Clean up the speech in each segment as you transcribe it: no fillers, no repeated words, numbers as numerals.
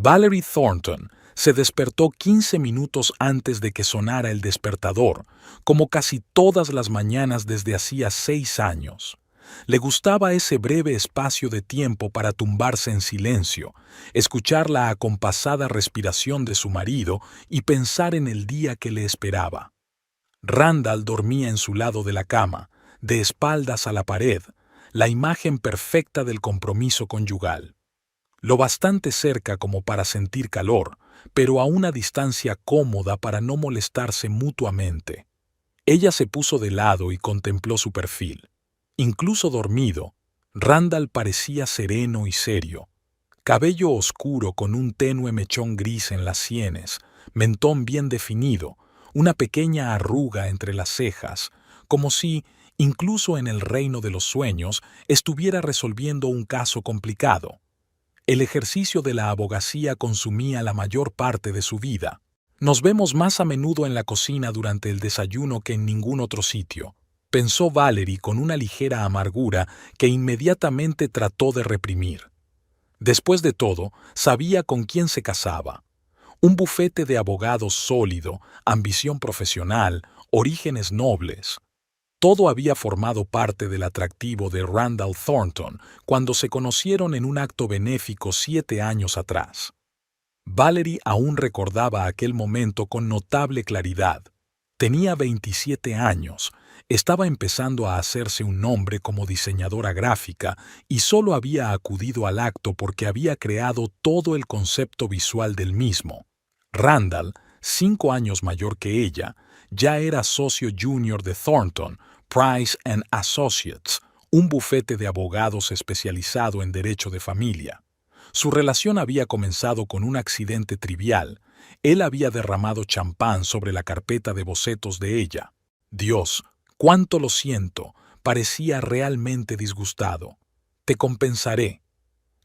Valerie Thornton se despertó 15 minutos antes de que sonara el despertador, como casi todas las mañanas desde hacía 6 años. Le gustaba ese breve espacio de tiempo para tumbarse en silencio, escuchar la acompasada respiración de su marido y pensar en el día que le esperaba. Randall dormía en su lado de la cama, de espaldas a la pared, la imagen perfecta del compromiso conyugal. Lo bastante cerca como para sentir calor, pero a una distancia cómoda para no molestarse mutuamente. Ella se puso de lado y contempló su perfil. Incluso dormido, Randall parecía sereno y serio. Cabello oscuro con un tenue mechón gris en las sienes, mentón bien definido, una pequeña arruga entre las cejas, como si, incluso en el reino de los sueños, estuviera resolviendo un caso complicado. El ejercicio de la abogacía consumía la mayor parte de su vida. Nos vemos más a menudo en la cocina durante el desayuno que en ningún otro sitio, pensó Valerie con una ligera amargura que inmediatamente trató de reprimir. Después de todo, sabía con quién se casaba. Un bufete de abogados sólido, ambición profesional, orígenes nobles. Todo había formado parte del atractivo de Randall Thornton cuando se conocieron en un acto benéfico 7 años atrás. Valerie aún recordaba aquel momento con notable claridad. Tenía 27 años, estaba empezando a hacerse un nombre como diseñadora gráfica y solo había acudido al acto porque había creado todo el concepto visual del mismo. Randall, 5 años mayor que ella, ya era socio junior de Thornton, Price and Associates, un bufete de abogados especializado en derecho de familia. Su relación había comenzado con un accidente trivial. Él había derramado champán sobre la carpeta de bocetos de ella. Dios, cuánto lo siento, parecía realmente disgustado. Te compensaré.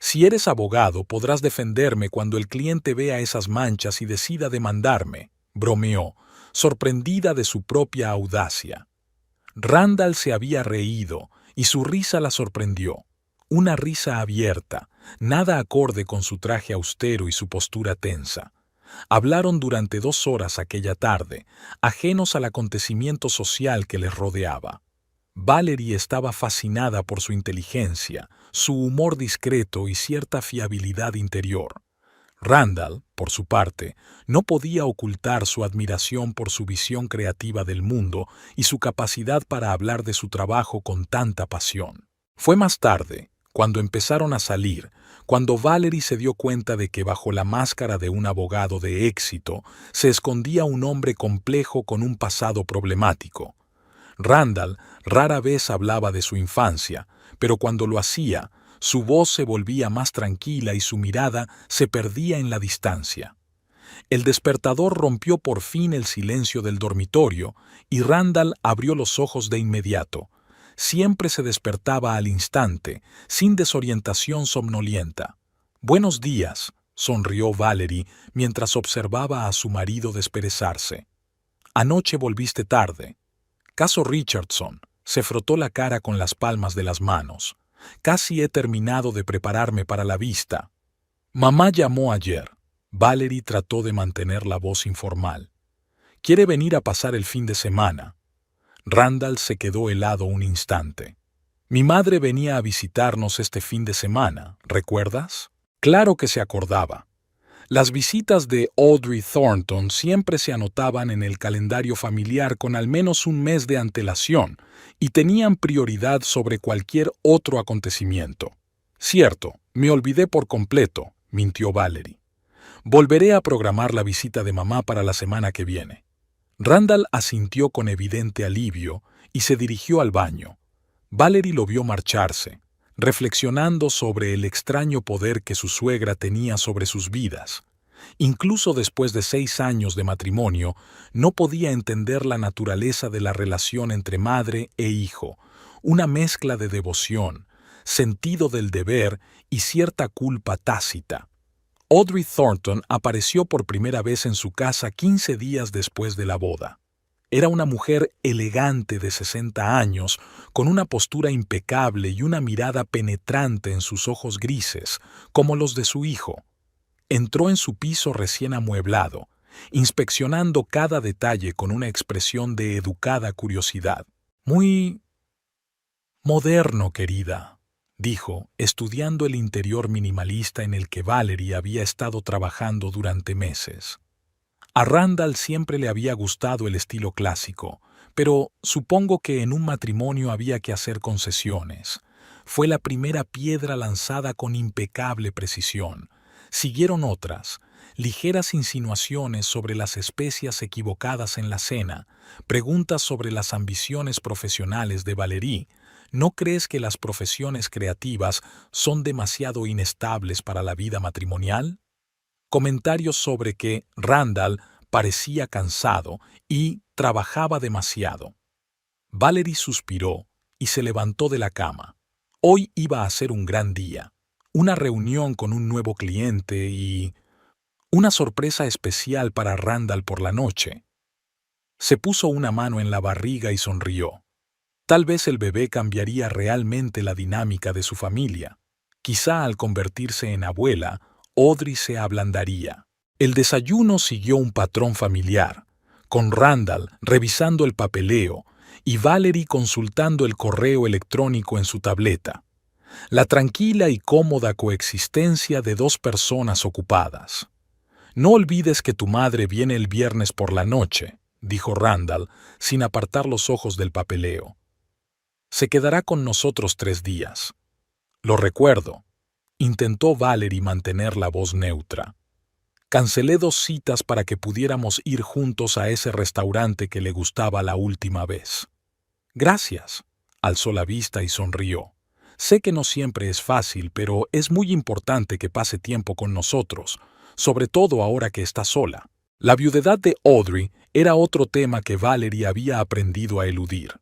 Si eres abogado, podrás defenderme cuando el cliente vea esas manchas y decida demandarme, bromeó, sorprendida de su propia audacia. Randall se había reído y su risa la sorprendió. Una risa abierta, nada acorde con su traje austero y su postura tensa. Hablaron durante 2 horas aquella tarde, ajenos al acontecimiento social que les rodeaba. Valerie estaba fascinada por su inteligencia, su humor discreto y cierta fiabilidad interior. Randall, por su parte, no podía ocultar su admiración por su visión creativa del mundo y su capacidad para hablar de su trabajo con tanta pasión. Fue más tarde, cuando empezaron a salir, cuando Valerie se dio cuenta de que bajo la máscara de un abogado de éxito se escondía un hombre complejo con un pasado problemático. Randall rara vez hablaba de su infancia, pero cuando lo hacía, su voz se volvía más tranquila y su mirada se perdía en la distancia. El despertador rompió por fin el silencio del dormitorio y Randall abrió los ojos de inmediato. Siempre se despertaba al instante, sin desorientación somnolienta. «Buenos días», sonrió Valerie mientras observaba a su marido desperezarse. «Anoche volviste tarde». «Caso Richardson», se frotó la cara con las palmas de las manos. «Casi he terminado de prepararme para la vista». «Mamá llamó ayer». Valerie trató de mantener la voz informal. «Quiere venir a pasar el fin de semana». Randall se quedó helado un instante. «Mi madre venía a visitarnos este fin de semana, ¿recuerdas?» Claro que se acordaba. Las visitas de Audrey Thornton siempre se anotaban en el calendario familiar con al menos un mes de antelación y tenían prioridad sobre cualquier otro acontecimiento. «Cierto, me olvidé por completo», mintió Valerie. «Volveré a programar la visita de mamá para la semana que viene». Randall asintió con evidente alivio y se dirigió al baño. Valerie lo vio marcharse, reflexionando sobre el extraño poder que su suegra tenía sobre sus vidas. Incluso después de 6 años de matrimonio, no podía entender la naturaleza de la relación entre madre e hijo, una mezcla de devoción, sentido del deber y cierta culpa tácita. Audrey Thornton apareció por primera vez en su casa 15 días después de la boda. Era una mujer elegante de 60 años, con una postura impecable y una mirada penetrante en sus ojos grises, como los de su hijo. Entró en su piso recién amueblado, inspeccionando cada detalle con una expresión de educada curiosidad. Muy moderno, querida, dijo, estudiando el interior minimalista en el que Valerie había estado trabajando durante meses. A Randall siempre le había gustado el estilo clásico, pero supongo que en un matrimonio había que hacer concesiones. Fue la primera piedra lanzada con impecable precisión. Siguieron otras, ligeras insinuaciones sobre las especias equivocadas en la cena, preguntas sobre las ambiciones profesionales de Valerie. ¿No crees que las profesiones creativas son demasiado inestables para la vida matrimonial? Comentarios sobre que Randall parecía cansado y trabajaba demasiado. Valerie suspiró y se levantó de la cama. Hoy iba a ser un gran día, una reunión con un nuevo cliente y una sorpresa especial para Randall por la noche. Se puso una mano en la barriga y sonrió. Tal vez el bebé cambiaría realmente la dinámica de su familia. Quizá al convertirse en abuela, Audrey se ablandaría. El desayuno siguió un patrón familiar, con Randall revisando el papeleo y Valerie consultando el correo electrónico en su tableta. La tranquila y cómoda coexistencia de dos personas ocupadas. No olvides que tu madre viene el viernes por la noche, dijo Randall, sin apartar los ojos del papeleo. Se quedará con nosotros 3 días. Lo recuerdo. Intentó Valerie mantener la voz neutra. Cancelé 2 citas para que pudiéramos ir juntos a ese restaurante que le gustaba la última vez. Gracias. Alzó la vista y sonrió. Sé que no siempre es fácil, pero es muy importante que pase tiempo con nosotros, sobre todo ahora que está sola. La viudedad de Audrey era otro tema que Valerie había aprendido a eludir.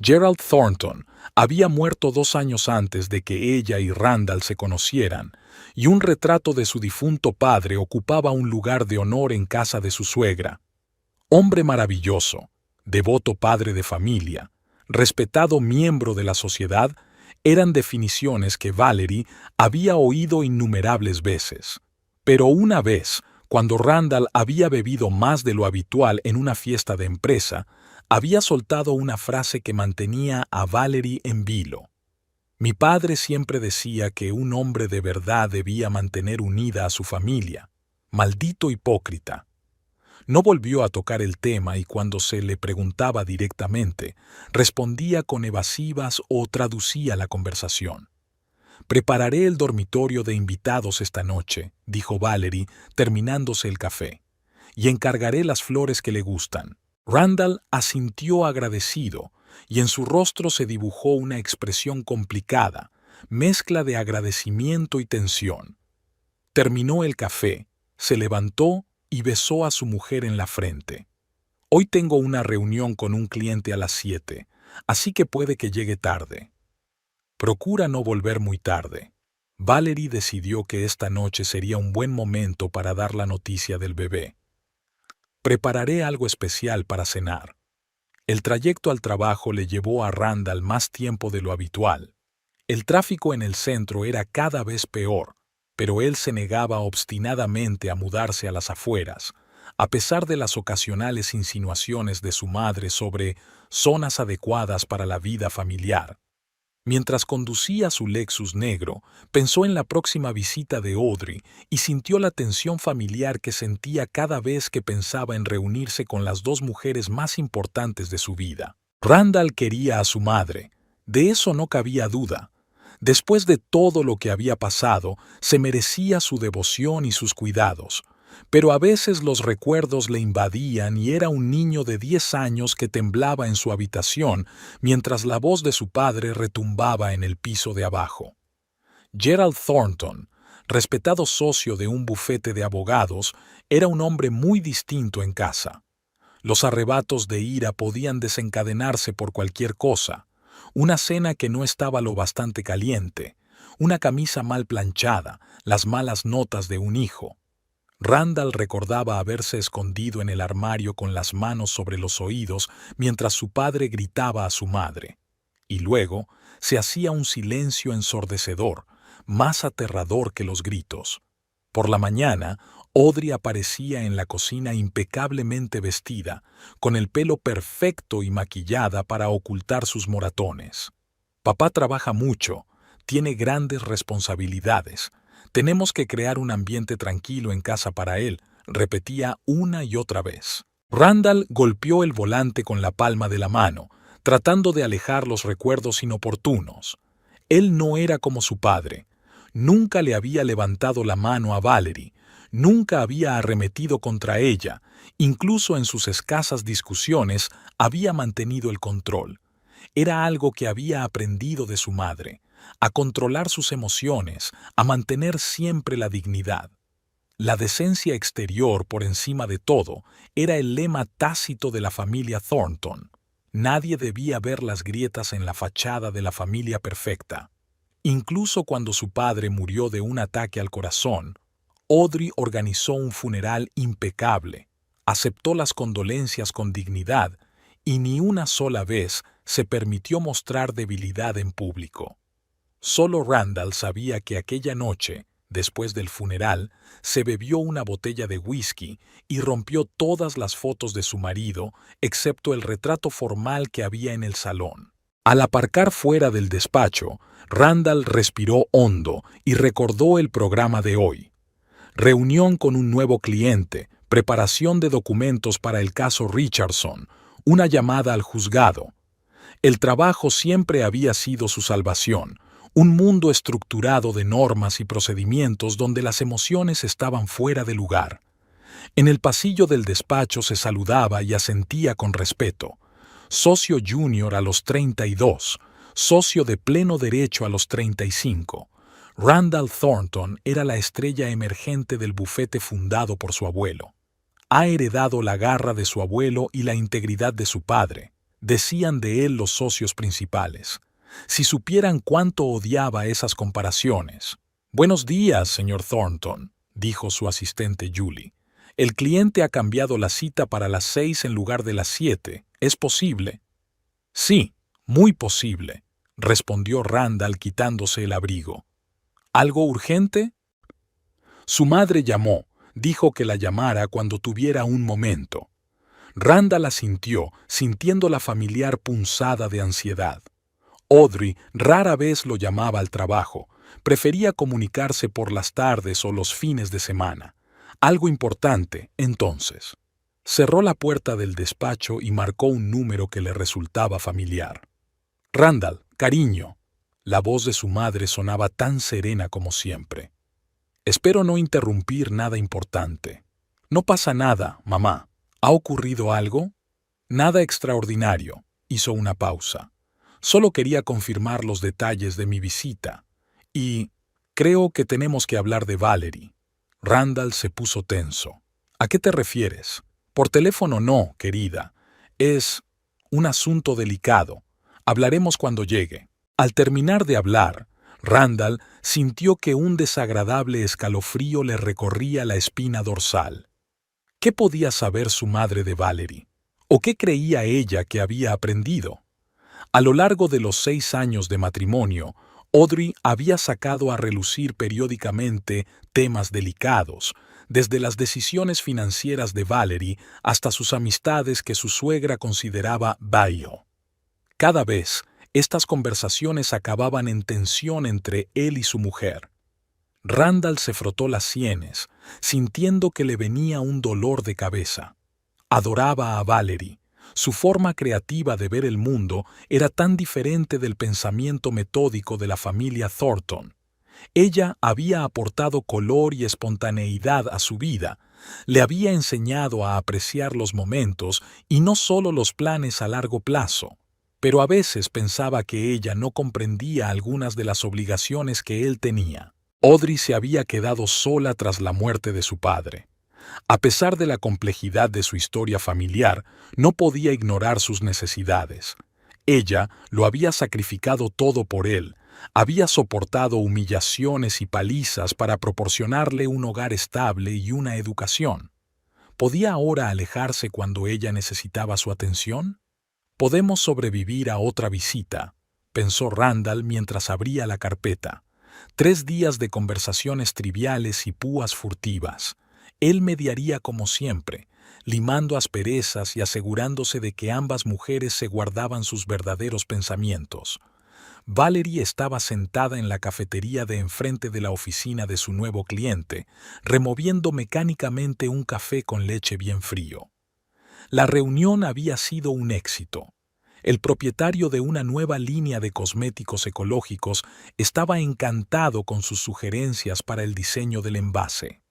Gerald Thornton había muerto 2 años antes de que ella y Randall se conocieran, y un retrato de su difunto padre ocupaba un lugar de honor en casa de su suegra. Hombre maravilloso, devoto padre de familia, respetado miembro de la sociedad, eran definiciones que Valerie había oído innumerables veces. Pero una vez, cuando Randall había bebido más de lo habitual en una fiesta de empresa, había soltado una frase que mantenía a Valerie en vilo. Mi padre siempre decía que un hombre de verdad debía mantener unida a su familia. Maldito hipócrita. No volvió a tocar el tema y cuando se le preguntaba directamente, respondía con evasivas o traducía la conversación. Prepararé el dormitorio de invitados esta noche, dijo Valerie, terminándose el café, y encargaré las flores que le gustan. Randall asintió agradecido, y en su rostro se dibujó una expresión complicada, mezcla de agradecimiento y tensión. Terminó el café, se levantó y besó a su mujer en la frente. Hoy tengo una reunión con un cliente a las 7, así que puede que llegue tarde. Procura no volver muy tarde. Valerie decidió que esta noche sería un buen momento para dar la noticia del bebé. Prepararé algo especial para cenar. El trayecto al trabajo le llevó a Randall más tiempo de lo habitual. El tráfico en el centro era cada vez peor, pero él se negaba obstinadamente a mudarse a las afueras, a pesar de las ocasionales insinuaciones de su madre sobre zonas adecuadas para la vida familiar. Mientras conducía su Lexus negro, pensó en la próxima visita de Audrey y sintió la tensión familiar que sentía cada vez que pensaba en reunirse con las 2 mujeres más importantes de su vida. Randall quería a su madre, de eso no cabía duda. Después de todo lo que había pasado, se merecía su devoción y sus cuidados. Pero a veces los recuerdos le invadían y era un niño de 10 años que temblaba en su habitación mientras la voz de su padre retumbaba en el piso de abajo. Gerald Thornton, respetado socio de un bufete de abogados, era un hombre muy distinto en casa. Los arrebatos de ira podían desencadenarse por cualquier cosa. Una cena que no estaba lo bastante caliente, una camisa mal planchada, las malas notas de un hijo. Randall recordaba haberse escondido en el armario con las manos sobre los oídos mientras su padre gritaba a su madre. Y luego se hacía un silencio ensordecedor, más aterrador que los gritos. Por la mañana, Audrey aparecía en la cocina impecablemente vestida, con el pelo perfecto y maquillada para ocultar sus moratones. Papá trabaja mucho, tiene grandes responsabilidades. Tenemos que crear un ambiente tranquilo en casa para él, repetía una y otra vez. Randall golpeó el volante con la palma de la mano, tratando de alejar los recuerdos inoportunos. Él no era como su padre. Nunca le había levantado la mano a Valerie, nunca había arremetido contra ella, incluso en sus escasas discusiones había mantenido el control. Era algo que había aprendido de su madre, a controlar sus emociones, a mantener siempre la dignidad. La decencia exterior por encima de todo era el lema tácito de la familia Thornton. Nadie debía ver las grietas en la fachada de la familia perfecta. Incluso cuando su padre murió de un ataque al corazón, Audrey organizó un funeral impecable, aceptó las condolencias con dignidad y ni una sola vez se permitió mostrar debilidad en público. Solo Randall sabía que aquella noche, después del funeral, se bebió una botella de whisky y rompió todas las fotos de su marido, excepto el retrato formal que había en el salón. Al aparcar fuera del despacho, Randall respiró hondo y recordó el programa de hoy. Reunión con un nuevo cliente, preparación de documentos para el caso Richardson, una llamada al juzgado. El trabajo siempre había sido su salvación, un mundo estructurado de normas y procedimientos donde las emociones estaban fuera de lugar. En el pasillo del despacho se saludaba y asentía con respeto. Socio junior a los 32, socio de pleno derecho a los 35. Randall Thornton era la estrella emergente del bufete fundado por su abuelo. Ha heredado la garra de su abuelo y la integridad de su padre, decían de él los socios principales. Si supieran cuánto odiaba esas comparaciones. «Buenos días, señor Thornton», dijo su asistente Julie. «El cliente ha cambiado la cita para las 6 en lugar de las 7. ¿Es posible?» «Sí, muy posible», respondió Randall quitándose el abrigo. «¿Algo urgente?» Su madre llamó, dijo que la llamara cuando tuviera un momento. Randall asintió, sintiendo la familiar punzada de ansiedad. Audrey rara vez lo llamaba al trabajo, prefería comunicarse por las tardes o los fines de semana. Algo importante, entonces. Cerró la puerta del despacho y marcó un número que le resultaba familiar. «Randall, cariño». La voz de su madre sonaba tan serena como siempre. «Espero no interrumpir nada importante». «No pasa nada, mamá. ¿Ha ocurrido algo?» «Nada extraordinario», hizo una pausa. «Solo quería confirmar los detalles de mi visita. Y creo que tenemos que hablar de Valerie». Randall se puso tenso. «¿A qué te refieres?» «Por teléfono no, querida. Es un asunto delicado. Hablaremos cuando llegue». Al terminar de hablar, Randall sintió que un desagradable escalofrío le recorría la espina dorsal. ¿Qué podía saber su madre de Valerie? ¿O qué creía ella que había aprendido? A lo largo de los 6 años de matrimonio, Audrey había sacado a relucir periódicamente temas delicados, desde las decisiones financieras de Valerie hasta sus amistades que su suegra consideraba bayo. Cada vez, estas conversaciones acababan en tensión entre él y su mujer. Randall se frotó las sienes, sintiendo que le venía un dolor de cabeza. Adoraba a Valerie. Su forma creativa de ver el mundo era tan diferente del pensamiento metódico de la familia Thornton. Ella había aportado color y espontaneidad a su vida, le había enseñado a apreciar los momentos y no solo los planes a largo plazo. Pero a veces pensaba que ella no comprendía algunas de las obligaciones que él tenía. Audrey se había quedado sola tras la muerte de su padre. A pesar de la complejidad de su historia familiar, no podía ignorar sus necesidades. Ella lo había sacrificado todo por él, había soportado humillaciones y palizas para proporcionarle un hogar estable y una educación. ¿Podía ahora alejarse cuando ella necesitaba su atención? «Podemos sobrevivir a otra visita», pensó Randall mientras abría la carpeta. 3 días de conversaciones triviales y púas furtivas. Él mediaría como siempre, limando asperezas y asegurándose de que ambas mujeres se guardaban sus verdaderos pensamientos. Valerie estaba sentada en la cafetería de enfrente de la oficina de su nuevo cliente, removiendo mecánicamente un café con leche bien frío. La reunión había sido un éxito. El propietario de una nueva línea de cosméticos ecológicos estaba encantado con sus sugerencias para el diseño del envase.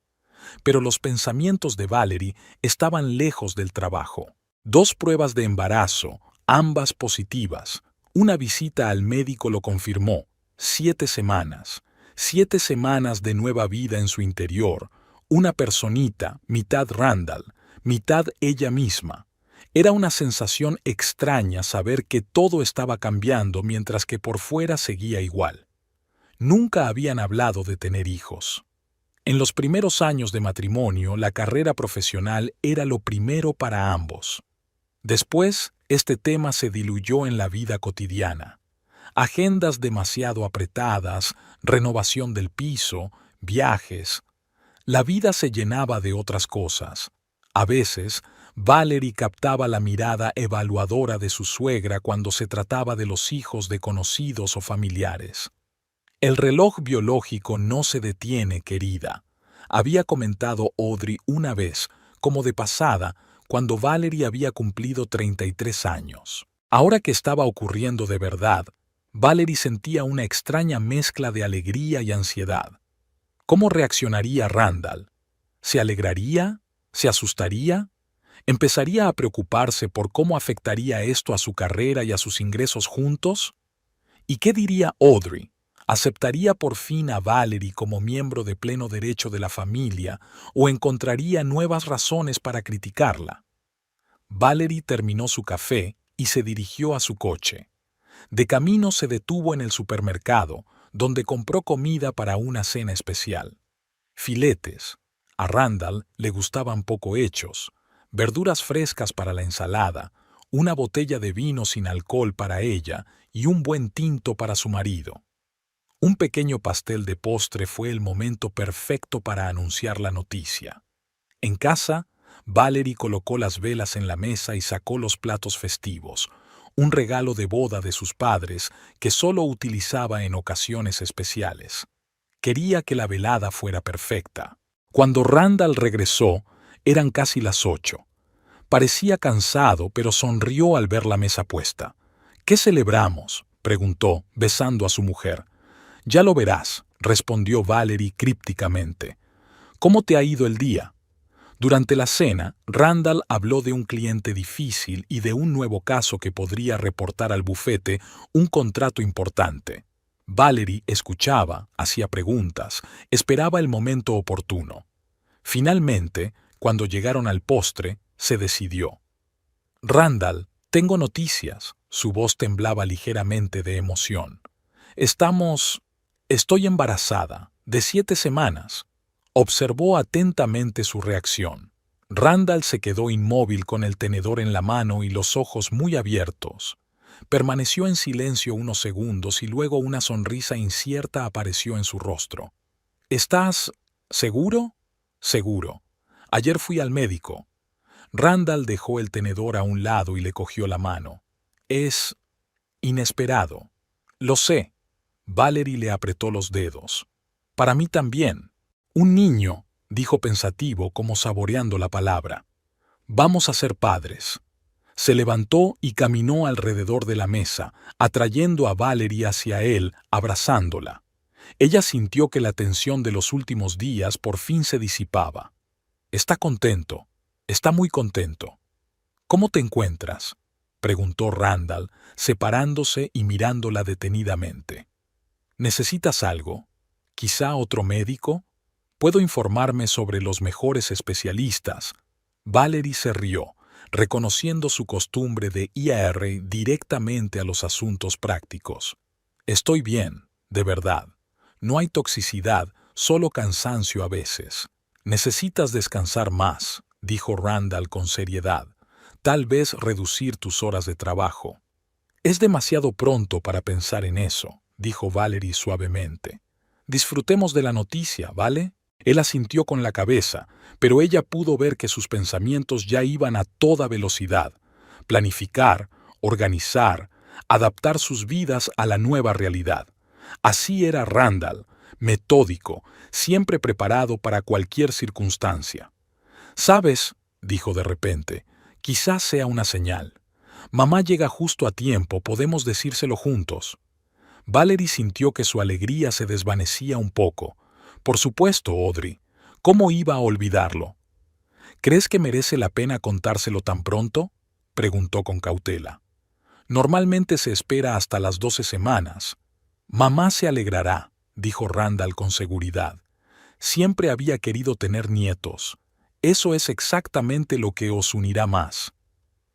Pero los pensamientos de Valerie estaban lejos del trabajo. 2 pruebas de embarazo, ambas positivas. Una visita al médico lo confirmó. 7 semanas. 7 semanas de nueva vida en su interior. Una personita, mitad Randall, mitad ella misma. Era una sensación extraña saber que todo estaba cambiando mientras que por fuera seguía igual. Nunca habían hablado de tener hijos. En los primeros años de matrimonio, la carrera profesional era lo primero para ambos. Después, este tema se diluyó en la vida cotidiana. Agendas demasiado apretadas, renovación del piso, viajes. La vida se llenaba de otras cosas. A veces, Valerie captaba la mirada evaluadora de su suegra cuando se trataba de los hijos de conocidos o familiares. El reloj biológico no se detiene, querida, había comentado Audrey una vez, como de pasada, cuando Valerie había cumplido 33 años. Ahora que estaba ocurriendo de verdad, Valerie sentía una extraña mezcla de alegría y ansiedad. ¿Cómo reaccionaría Randall? ¿Se alegraría? ¿Se asustaría? ¿Empezaría a preocuparse por cómo afectaría esto a su carrera y a sus ingresos juntos? ¿Y qué diría Audrey? ¿Aceptaría por fin a Valerie como miembro de pleno derecho de la familia o encontraría nuevas razones para criticarla? Valerie terminó su café y se dirigió a su coche. De camino se detuvo en el supermercado, donde compró comida para una cena especial. Filetes. A Randall le gustaban poco hechos, verduras frescas para la ensalada, una botella de vino sin alcohol para ella y un buen tinto para su marido. Un pequeño pastel de postre fue el momento perfecto para anunciar la noticia. En casa, Valerie colocó las velas en la mesa y sacó los platos festivos, un regalo de boda de sus padres que solo utilizaba en ocasiones especiales. Quería que la velada fuera perfecta. Cuando Randall regresó, eran casi las 8. Parecía cansado, pero sonrió al ver la mesa puesta. «¿Qué celebramos?», preguntó, besando a su mujer. «Ya lo verás», respondió Valerie crípticamente. «¿Cómo te ha ido el día?». Durante la cena, Randall habló de un cliente difícil y de un nuevo caso que podría reportar al bufete un contrato importante. Valerie escuchaba, hacía preguntas, esperaba el momento oportuno. Finalmente, cuando llegaron al postre, se decidió. «Randall, tengo noticias». Su voz temblaba ligeramente de emoción. «Estoy embarazada, de 7 semanas». Observó atentamente su reacción. Randall se quedó inmóvil con el tenedor en la mano y los ojos muy abiertos. Permaneció en silencio unos segundos y luego una sonrisa incierta apareció en su rostro. «¿Estás seguro?» «Seguro. Ayer fui al médico». Randall dejó el tenedor a un lado y le cogió la mano. «Es inesperado». «Lo sé». Valerie le apretó los dedos. «Para mí también». «Un niño», dijo pensativo como saboreando la palabra. «Vamos a ser padres». Se levantó y caminó alrededor de la mesa, atrayendo a Valerie hacia él, abrazándola. Ella sintió que la tensión de los últimos días por fin se disipaba. «Está contento. Está muy contento». «¿Cómo te encuentras?», preguntó Randall, separándose y mirándola detenidamente. «¿Necesitas algo? ¿Quizá otro médico? Puedo informarme sobre los mejores especialistas». Valerie se rió, reconociendo su costumbre de ir directamente a los asuntos prácticos. «Estoy bien, de verdad. No hay toxicidad, solo cansancio a veces». «Necesitas descansar más», dijo Randall con seriedad. «Tal vez reducir tus horas de trabajo». «Es demasiado pronto para pensar en eso», dijo Valerie suavemente. Disfrutemos de la noticia, ¿vale? Él asintió con la cabeza, pero ella pudo ver que sus pensamientos ya iban a toda velocidad. Planificar, organizar, adaptar sus vidas a la nueva realidad. Así era Randall, metódico, siempre preparado para cualquier circunstancia. «¿Sabes?», dijo de repente, «quizás sea una señal. Mamá llega justo a tiempo, podemos decírselo juntos». Valerie sintió que su alegría se desvanecía un poco. «Por supuesto, Audrey. ¿Cómo iba a olvidarlo?» «¿Crees que merece la pena contárselo tan pronto?», preguntó con cautela. «Normalmente se espera hasta las 12 semanas». «Mamá se alegrará», dijo Randall con seguridad. «Siempre había querido tener nietos. Eso es exactamente lo que os unirá más».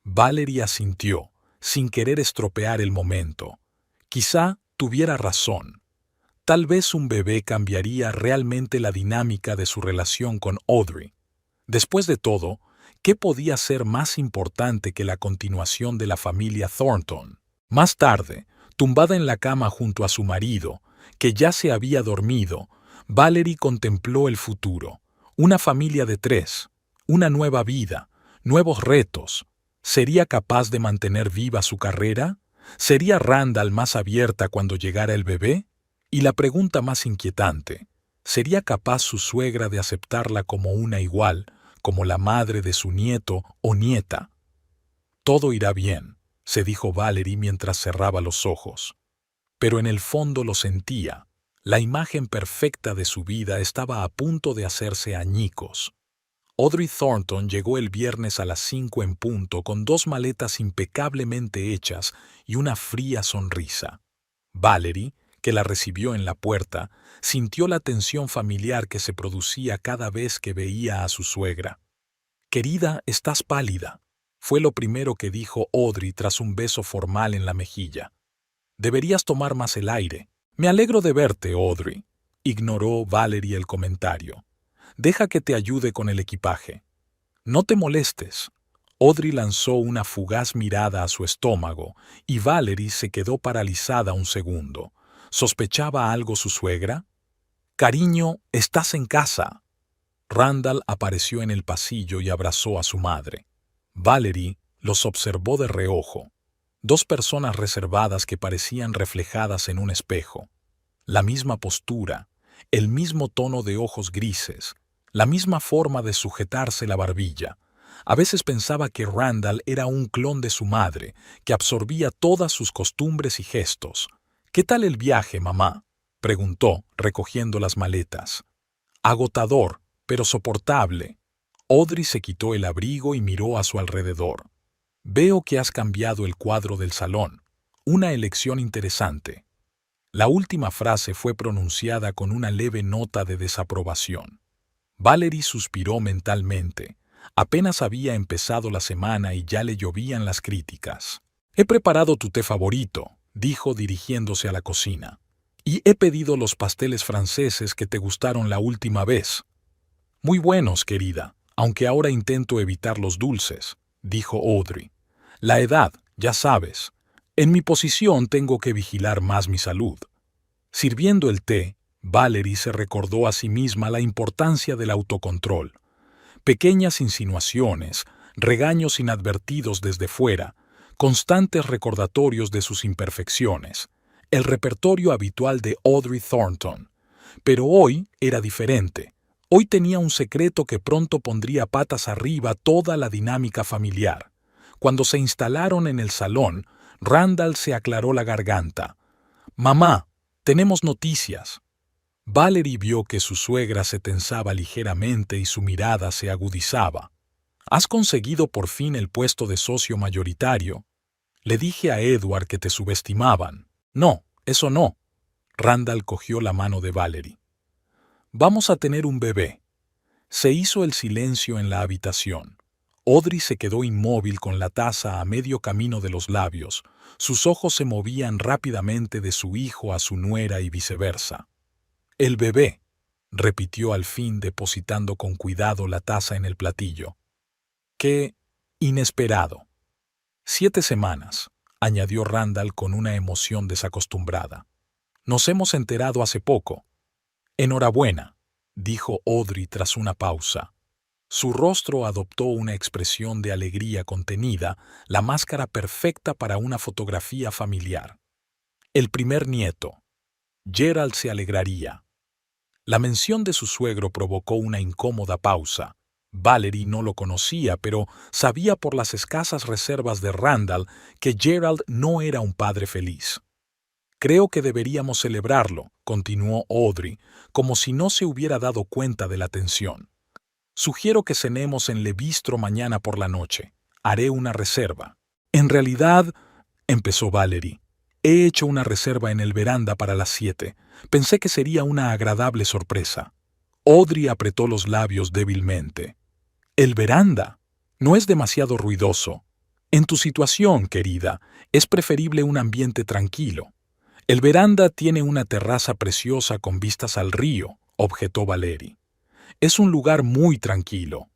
Valerie asintió, sin querer estropear el momento. Quizá tuviera razón. Tal vez un bebé cambiaría realmente la dinámica de su relación con Audrey. Después de todo, ¿qué podía ser más importante que la continuación de la familia Thornton? Más tarde, tumbada en la cama junto a su marido, que ya se había dormido, Valerie contempló el futuro. Una familia de 3, una nueva vida, nuevos retos. ¿Sería capaz de mantener viva su carrera? ¿Sería Randall más abierta cuando llegara el bebé? Y la pregunta más inquietante, ¿sería capaz su suegra de aceptarla como una igual, como la madre de su nieto o nieta? «Todo irá bien», se dijo Valerie mientras cerraba los ojos. Pero en el fondo lo sentía. La imagen perfecta de su vida estaba a punto de hacerse añicos. Audrey Thornton llegó el viernes a las 5 en punto con 2 maletas impecablemente hechas y una fría sonrisa. Valerie, que la recibió en la puerta, sintió la tensión familiar que se producía cada vez que veía a su suegra. «Querida, estás pálida», fue lo primero que dijo Audrey tras un beso formal en la mejilla. «Deberías tomar más el aire». «Me alegro de verte, Audrey», ignoró Valerie el comentario. «Deja que te ayude con el equipaje». «No te molestes». Audrey lanzó una fugaz mirada a su estómago y Valerie se quedó paralizada un segundo. ¿Sospechaba algo su suegra? «Cariño, estás en casa». Randall apareció en el pasillo y abrazó a su madre. Valerie los observó de reojo. 2 personas reservadas que parecían reflejadas en un espejo. La misma postura, el mismo tono de ojos grises, la misma forma de sujetarse la barbilla. A veces pensaba que Randall era un clon de su madre, que absorbía todas sus costumbres y gestos. «¿Qué tal el viaje, mamá?», preguntó, recogiendo las maletas. «Agotador, pero soportable». Audrey se quitó el abrigo y miró a su alrededor. «Veo que has cambiado el cuadro del salón. Una elección interesante». La última frase fue pronunciada con una leve nota de desaprobación. Valerie suspiró mentalmente. Apenas había empezado la semana y ya le llovían las críticas. «He preparado tu té favorito», dijo dirigiéndose a la cocina. «Y he pedido los pasteles franceses que te gustaron la última vez». «Muy buenos, querida, aunque ahora intento evitar los dulces», dijo Audrey. «La edad, ya sabes. En mi posición tengo que vigilar más mi salud». Sirviendo el té, Valerie se recordó a sí misma la importancia del autocontrol. Pequeñas insinuaciones, regaños inadvertidos desde fuera, constantes recordatorios de sus imperfecciones, el repertorio habitual de Audrey Thornton. Pero hoy era diferente. Hoy tenía un secreto que pronto pondría patas arriba toda la dinámica familiar. Cuando se instalaron en el salón, Randall se aclaró la garganta. «Mamá, tenemos noticias». Valerie vio que su suegra se tensaba ligeramente y su mirada se agudizaba. «¿Has conseguido por fin el puesto de socio mayoritario? Le dije a Edward que te subestimaban». «No, eso no». Randall cogió la mano de Valerie. «Vamos a tener un bebé». Se hizo el silencio en la habitación. Audrey se quedó inmóvil con la taza a medio camino de los labios. Sus ojos se movían rápidamente de su hijo a su nuera y viceversa. «El bebé», repitió al fin depositando con cuidado la taza en el platillo. «Qué inesperado». 7 semanas, añadió Randall con una emoción desacostumbrada. «Nos hemos enterado hace poco». Enhorabuena, dijo Audrey tras una pausa. Su rostro adoptó una expresión de alegría contenida, la máscara perfecta para una fotografía familiar. El primer nieto. Gerald se alegraría. La mención de su suegro provocó una incómoda pausa. Valerie no lo conocía, pero sabía por las escasas reservas de Randall que Gerald no era un padre feliz. Creo que deberíamos celebrarlo, continuó Audrey, como si no se hubiera dado cuenta de la tensión. Sugiero que cenemos en Le Bistro mañana por la noche. Haré una reserva. En realidad, empezó Valerie, he hecho una reserva en el veranda para las 7. Pensé que sería una agradable sorpresa. Audrey apretó los labios débilmente. El veranda. No es demasiado ruidoso. En tu situación, querida, es preferible un ambiente tranquilo. El veranda tiene una terraza preciosa con vistas al río, objetó Valerie. Es un lugar muy tranquilo.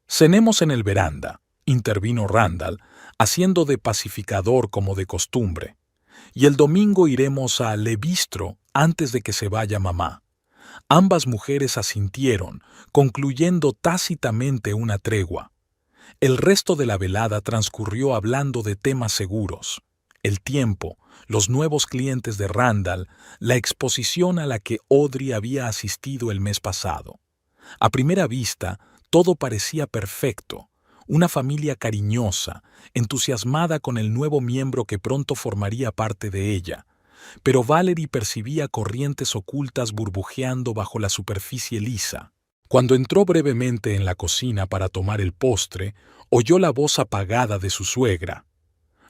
Cenemos en el veranda, intervino Randall, haciendo de pacificador como de costumbre. Y el domingo iremos a Le Bistro antes de que se vaya mamá. Ambas mujeres asintieron, concluyendo tácitamente una tregua. El resto de la velada transcurrió hablando de temas seguros. El tiempo, los nuevos clientes de Randall, la exposición a la que Audrey había asistido el mes pasado. A primera vista, todo parecía perfecto. Una familia cariñosa, entusiasmada con el nuevo miembro que pronto formaría parte de ella. Pero Valerie percibía corrientes ocultas burbujeando bajo la superficie lisa. Cuando entró brevemente en la cocina para tomar el postre, oyó la voz apagada de su suegra.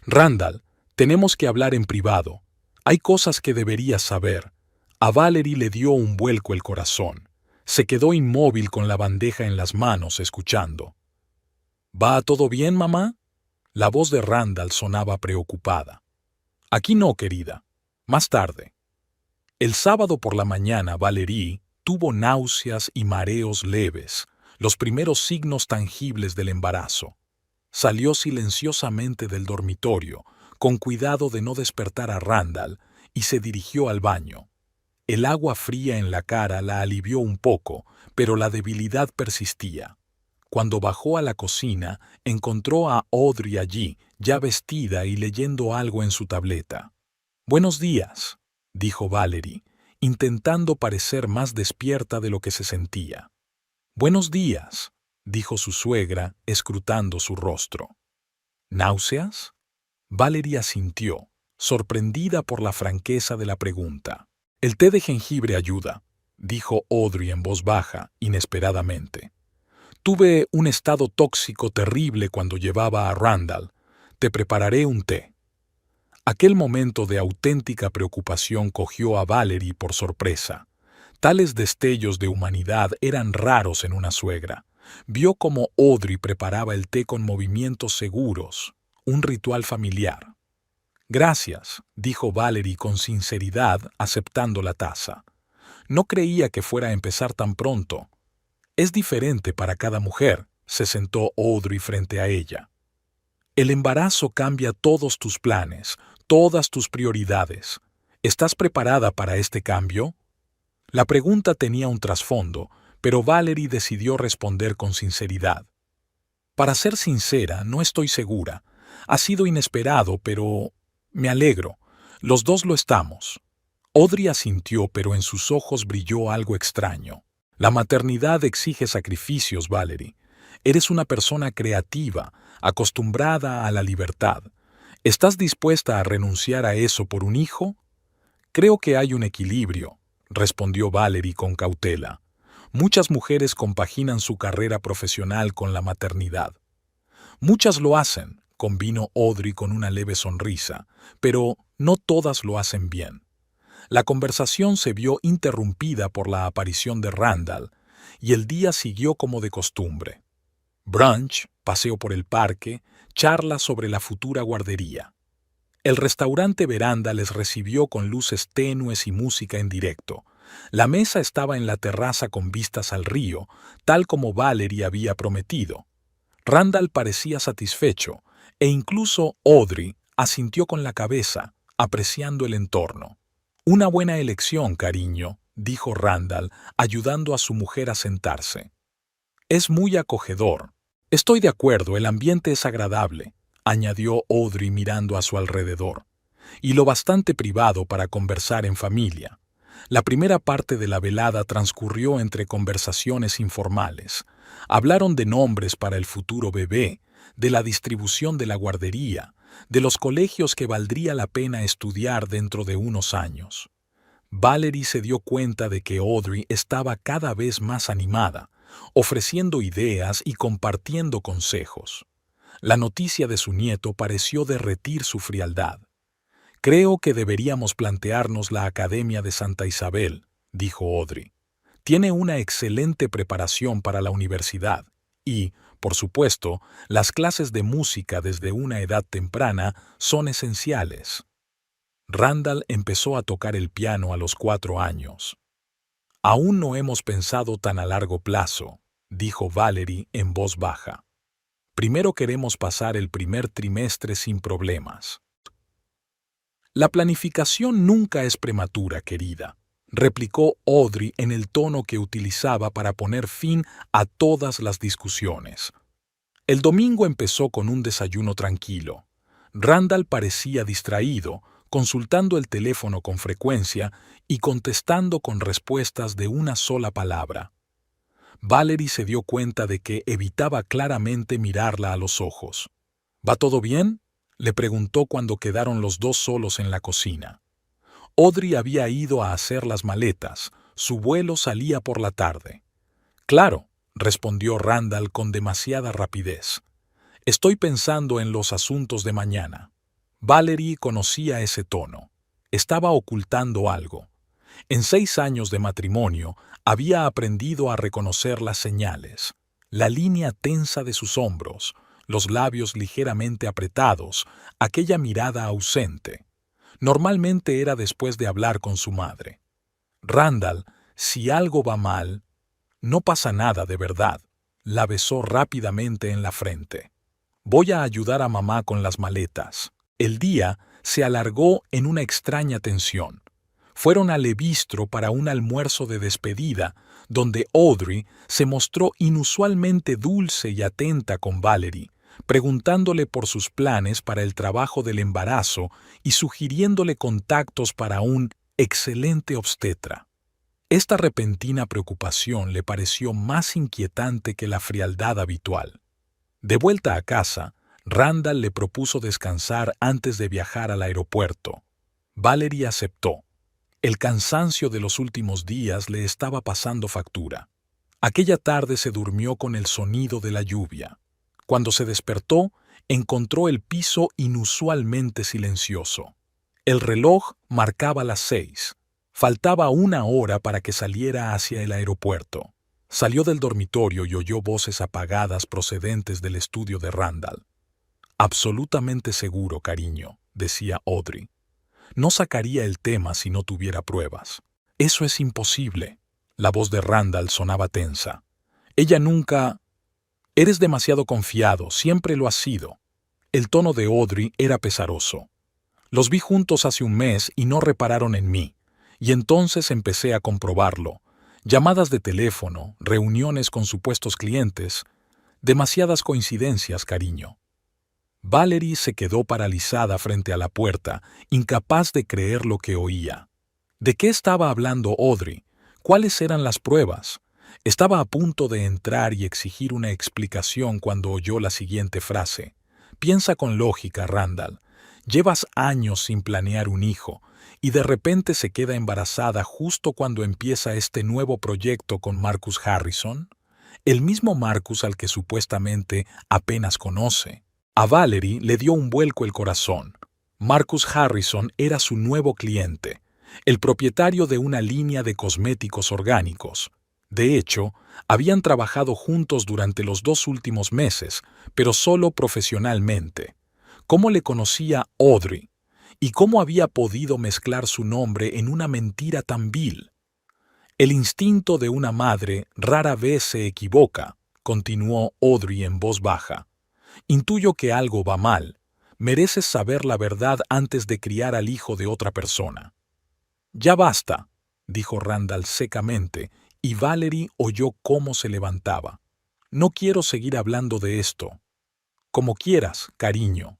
«Randall, tenemos que hablar en privado. Hay cosas que deberías saber». A Valerie le dio un vuelco el corazón. Se quedó inmóvil con la bandeja en las manos, escuchando. «¿Va todo bien, mamá?» La voz de Randall sonaba preocupada. «Aquí no, querida. Más tarde». El sábado por la mañana, Valerie tuvo náuseas y mareos leves, los primeros signos tangibles del embarazo. Salió silenciosamente del dormitorio, con cuidado de no despertar a Randall, y se dirigió al baño. El agua fría en la cara la alivió un poco, pero la debilidad persistía. Cuando bajó a la cocina, encontró a Audrey allí, ya vestida y leyendo algo en su tableta. «Buenos días», dijo Valerie, intentando parecer más despierta de lo que se sentía. «Buenos días», dijo su suegra, escrutando su rostro. «¿Náuseas?» Valerie asintió, sorprendida por la franqueza de la pregunta. «El té de jengibre ayuda», dijo Audrey en voz baja, inesperadamente. «Tuve un estado tóxico terrible cuando llevaba a Randall. Te prepararé un té». Aquel momento de auténtica preocupación cogió a Valerie por sorpresa. Tales destellos de humanidad eran raros en una suegra. Vio cómo Audrey preparaba el té con movimientos seguros, un ritual familiar. «Gracias», dijo Valerie con sinceridad, aceptando la taza. «No creía que fuera a empezar tan pronto». «Es diferente para cada mujer», se sentó Audrey frente a ella. «El embarazo cambia todos tus planes, todas tus prioridades. ¿Estás preparada para este cambio?» La pregunta tenía un trasfondo, pero Valerie decidió responder con sinceridad. «Para ser sincera, no estoy segura. Ha sido inesperado, pero me alegro. Los dos lo estamos». Audrey asintió, pero en sus ojos brilló algo extraño. «La maternidad exige sacrificios, Valerie. Eres una persona creativa, acostumbrada a la libertad. ¿Estás dispuesta a renunciar a eso por un hijo?» «Creo que hay un equilibrio», respondió Valerie con cautela. «Muchas mujeres compaginan su carrera profesional con la maternidad». «Muchas lo hacen», convino Audrey con una leve sonrisa, «pero no todas lo hacen bien». La conversación se vio interrumpida por la aparición de Randall, y el día siguió como de costumbre. Brunch, paseo por el parque, charla sobre la futura guardería. El restaurante Veranda les recibió con luces tenues y música en directo. La mesa estaba en la terraza con vistas al río, tal como Valerie había prometido. Randall parecía satisfecho, e incluso Audrey asintió con la cabeza, apreciando el entorno. «Una buena elección, cariño», dijo Randall, ayudando a su mujer a sentarse. Es muy acogedor. Estoy de acuerdo, el ambiente es agradable, añadió Audrey mirando a su alrededor, y lo bastante privado para conversar en familia. La primera parte de la velada transcurrió entre conversaciones informales. Hablaron de nombres para el futuro bebé, de la distribución de la guardería, de los colegios que valdría la pena estudiar dentro de unos años. Valerie se dio cuenta de que Audrey estaba cada vez más animada, ofreciendo ideas y compartiendo consejos. La noticia de su nieto pareció derretir su frialdad. «Creo que deberíamos plantearnos la Academia de Santa Isabel», dijo Audrey. «Tiene una excelente preparación para la universidad y, por supuesto, las clases de música desde una edad temprana son esenciales». Randall empezó a tocar el piano a los 4 años. «Aún no hemos pensado tan a largo plazo», dijo Valerie en voz baja. «Primero queremos pasar el primer trimestre sin problemas». «La planificación nunca es prematura, querida», replicó Audrey en el tono que utilizaba para poner fin a todas las discusiones. El domingo empezó con un desayuno tranquilo. Randall parecía distraído, consultando el teléfono con frecuencia y contestando con respuestas de una sola palabra. Valerie se dio cuenta de que evitaba claramente mirarla a los ojos. «¿Va todo bien?», le preguntó cuando quedaron los dos solos en la cocina. Audrey había ido a hacer las maletas. Su vuelo salía por la tarde. «Claro», respondió Randall con demasiada rapidez. «Estoy pensando en los asuntos de mañana». Valerie conocía ese tono. Estaba ocultando algo. En 6 años de matrimonio había aprendido a reconocer las señales, la línea tensa de sus hombros, los labios ligeramente apretados, aquella mirada ausente. Normalmente era después de hablar con su madre. «Randall, si algo va mal, no pasa nada de verdad», la besó rápidamente en la frente. «Voy a ayudar a mamá con las maletas». El día se alargó en una extraña tensión. Fueron a Le Bistro para un almuerzo de despedida, donde Audrey se mostró inusualmente dulce y atenta con Valerie, preguntándole por sus planes para el trabajo del embarazo y sugiriéndole contactos para un excelente obstetra. Esta repentina preocupación le pareció más inquietante que la frialdad habitual. De vuelta a casa, Randall le propuso descansar antes de viajar al aeropuerto. Valerie aceptó. El cansancio de los últimos días le estaba pasando factura. Aquella tarde se durmió con el sonido de la lluvia. Cuando se despertó, encontró el piso inusualmente silencioso. El reloj marcaba las 6. Faltaba 1 hora para que saliera hacia el aeropuerto. Salió del dormitorio y oyó voces apagadas procedentes del estudio de Randall. «Absolutamente seguro, cariño», decía Audrey. «No sacaría el tema si no tuviera pruebas». «Eso es imposible». La voz de Randall sonaba tensa. «Ella nunca...» «Eres demasiado confiado, siempre lo has sido». El tono de Audrey era pesaroso. «Los vi juntos hace un mes y no repararon en mí. Y entonces empecé a comprobarlo. Llamadas de teléfono, reuniones con supuestos clientes. Demasiadas coincidencias, cariño». Valerie se quedó paralizada frente a la puerta, incapaz de creer lo que oía. ¿De qué estaba hablando Audrey? ¿Cuáles eran las pruebas? Estaba a punto de entrar y exigir una explicación cuando oyó la siguiente frase. «Piensa con lógica, Randall. Llevas años sin planear un hijo, y de repente se queda embarazada justo cuando empieza este nuevo proyecto con Marcus Harrison, el mismo Marcus al que supuestamente apenas conoce». A Valerie le dio un vuelco el corazón. Marcus Harrison era su nuevo cliente, el propietario de una línea de cosméticos orgánicos. De hecho, habían trabajado juntos durante los 2 últimos meses, pero solo profesionalmente. ¿Cómo le conocía Audrey? ¿Y cómo había podido mezclar su nombre en una mentira tan vil? «El instinto de una madre rara vez se equivoca», continuó Audrey en voz baja. «Intuyo que algo va mal. Mereces saber la verdad antes de criar al hijo de otra persona». «Ya basta», dijo Randall secamente, y Valerie oyó cómo se levantaba. No quiero seguir hablando de esto. Como quieras, cariño.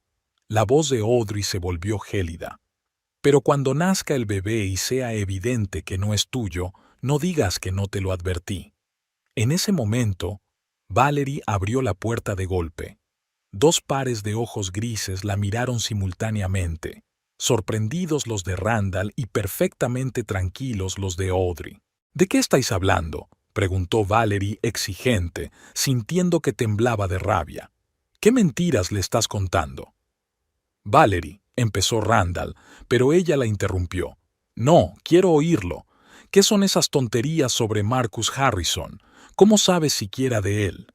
La voz de Audrey se volvió gélida. Pero cuando nazca el bebé y sea evidente que no es tuyo, no digas que no te lo advertí. En ese momento, Valerie abrió la puerta de golpe. Dos pares de ojos grises la miraron simultáneamente, sorprendidos los de Randall y perfectamente tranquilos los de Audrey. ¿De qué estáis hablando?, preguntó Valerie exigente, sintiendo que temblaba de rabia. ¿Qué mentiras le estás contando? Valerie, empezó Randall, pero ella la interrumpió. No, quiero oírlo. ¿Qué son esas tonterías sobre Marcus Harrison? ¿Cómo sabes siquiera de él?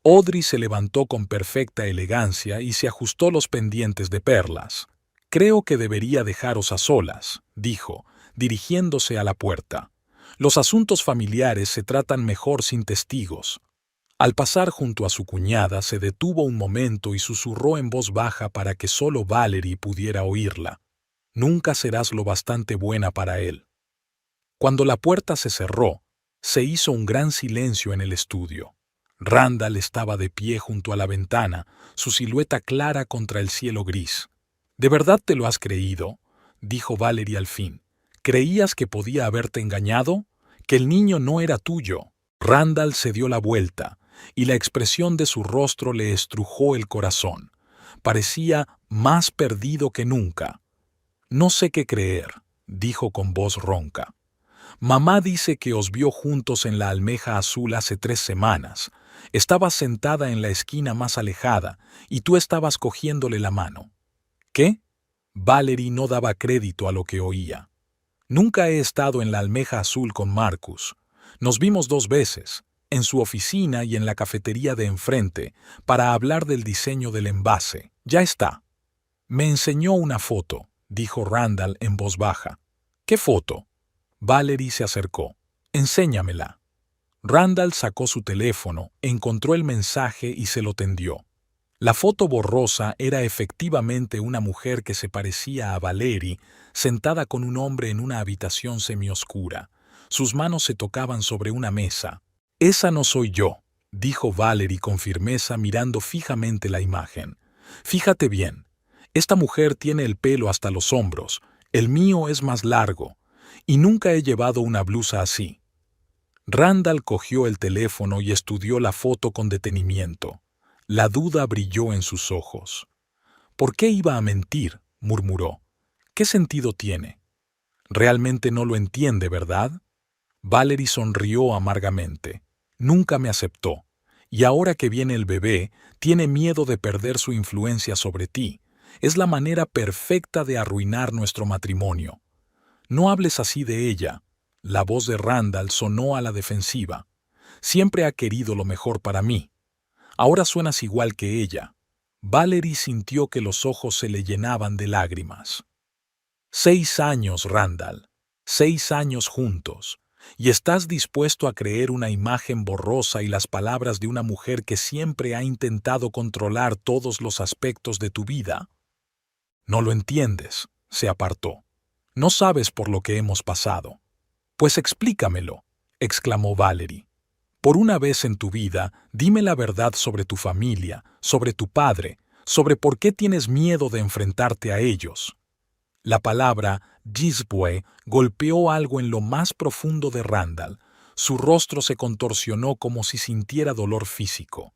Audrey se levantó con perfecta elegancia y se ajustó los pendientes de perlas. Creo que debería dejaros a solas, dijo, dirigiéndose a la puerta. Los asuntos familiares se tratan mejor sin testigos. Al pasar junto a su cuñada se detuvo un momento y susurró en voz baja para que solo Valerie pudiera oírla. Nunca serás lo bastante buena para él. Cuando la puerta se cerró, se hizo un gran silencio en el estudio. Randall estaba de pie junto a la ventana, su silueta clara contra el cielo gris. ¿De verdad te lo has creído?, dijo Valerie al fin. ¿Creías que podía haberte engañado? ¿Que el niño no era tuyo? Randall se dio la vuelta, y la expresión de su rostro le estrujó el corazón. Parecía más perdido que nunca. No sé qué creer, dijo con voz ronca. Mamá dice que os vio juntos en la almeja azul hace 3 semanas. Estabas sentada en la esquina más alejada, y tú estabas cogiéndole la mano. ¿Qué? Valerie no daba crédito a lo que oía. Nunca he estado en la almeja azul con Marcus. Nos vimos 2 veces, en su oficina y en la cafetería de enfrente, para hablar del diseño del envase. Ya está. Me enseñó una foto, dijo Randall en voz baja. ¿Qué foto? Valerie se acercó. Enséñamela. Randall sacó su teléfono, encontró el mensaje y se lo tendió. La foto borrosa era efectivamente una mujer que se parecía a Valerie, sentada con un hombre en una habitación semioscura. Sus manos se tocaban sobre una mesa. Esa no soy yo, dijo Valerie con firmeza mirando fijamente la imagen. Fíjate bien. Esta mujer tiene el pelo hasta los hombros. El mío es más largo. Y nunca he llevado una blusa así. Randall cogió el teléfono y estudió la foto con detenimiento. La duda brilló en sus ojos. ¿Por qué iba a mentir?, murmuró. ¿Qué sentido tiene? Realmente no lo entiende, ¿verdad? Valerie sonrió amargamente. Nunca me aceptó. Y ahora que viene el bebé, tiene miedo de perder su influencia sobre ti. Es la manera perfecta de arruinar nuestro matrimonio. No hables así de ella. La voz de Randall sonó a la defensiva. Siempre ha querido lo mejor para mí. Ahora suenas igual que ella. Valerie sintió que los ojos se le llenaban de lágrimas. 6 años, Randall. 6 años juntos. ¿Y estás dispuesto a creer una imagen borrosa y las palabras de una mujer que siempre ha intentado controlar todos los aspectos de tu vida? No lo entiendes, se apartó. No sabes por lo que hemos pasado. Pues explícamelo, exclamó Valerie. Por una vez en tu vida, dime la verdad sobre tu familia, sobre tu padre, sobre por qué tienes miedo de enfrentarte a ellos. La palabra Gisbue golpeó algo en lo más profundo de Randall. Su rostro se contorsionó como si sintiera dolor físico.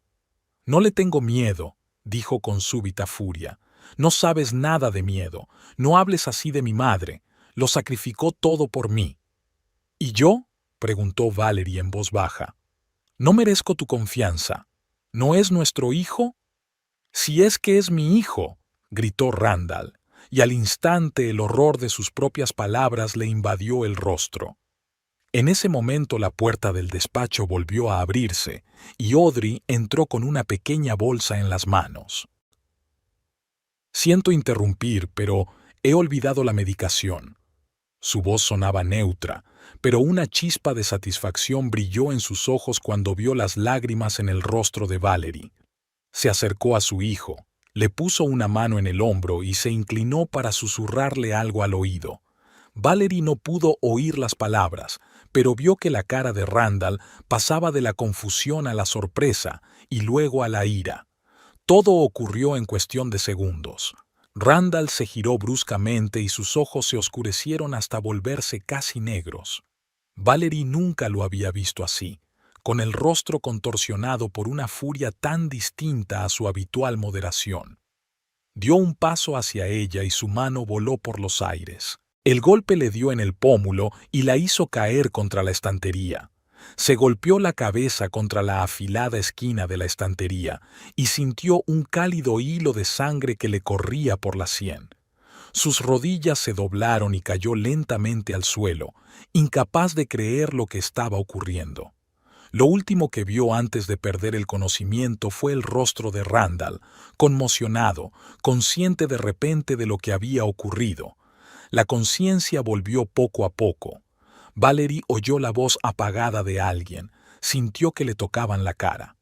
No le tengo miedo, dijo con súbita furia. No sabes nada de miedo. No hables así de mi madre. Lo sacrificó todo por mí. ¿Y yo?, preguntó Valerie en voz baja. No merezco tu confianza. ¿No es nuestro hijo? Si es que es mi hijo, gritó Randall, y al instante el horror de sus propias palabras le invadió el rostro. En ese momento la puerta del despacho volvió a abrirse, y Audrey entró con una pequeña bolsa en las manos. Siento interrumpir, pero he olvidado la medicación. Su voz sonaba neutra, pero una chispa de satisfacción brilló en sus ojos cuando vio las lágrimas en el rostro de Valerie. Se acercó a su hijo, le puso una mano en el hombro y se inclinó para susurrarle algo al oído. Valerie no pudo oír las palabras, pero vio que la cara de Randall pasaba de la confusión a la sorpresa y luego a la ira. Todo ocurrió en cuestión de segundos. Randall se giró bruscamente y sus ojos se oscurecieron hasta volverse casi negros. Valerie nunca lo había visto así, con el rostro contorsionado por una furia tan distinta a su habitual moderación. Dio un paso hacia ella y su mano voló por los aires. El golpe le dio en el pómulo y la hizo caer contra la estantería. Se golpeó la cabeza contra la afilada esquina de la estantería y sintió un cálido hilo de sangre que le corría por la sien. Sus rodillas se doblaron y cayó lentamente al suelo, incapaz de creer lo que estaba ocurriendo. Lo último que vio antes de perder el conocimiento fue el rostro de Randall, conmocionado, consciente de repente de lo que había ocurrido. La conciencia volvió poco a poco. Valerie oyó la voz apagada de alguien, sintió que le tocaban la cara.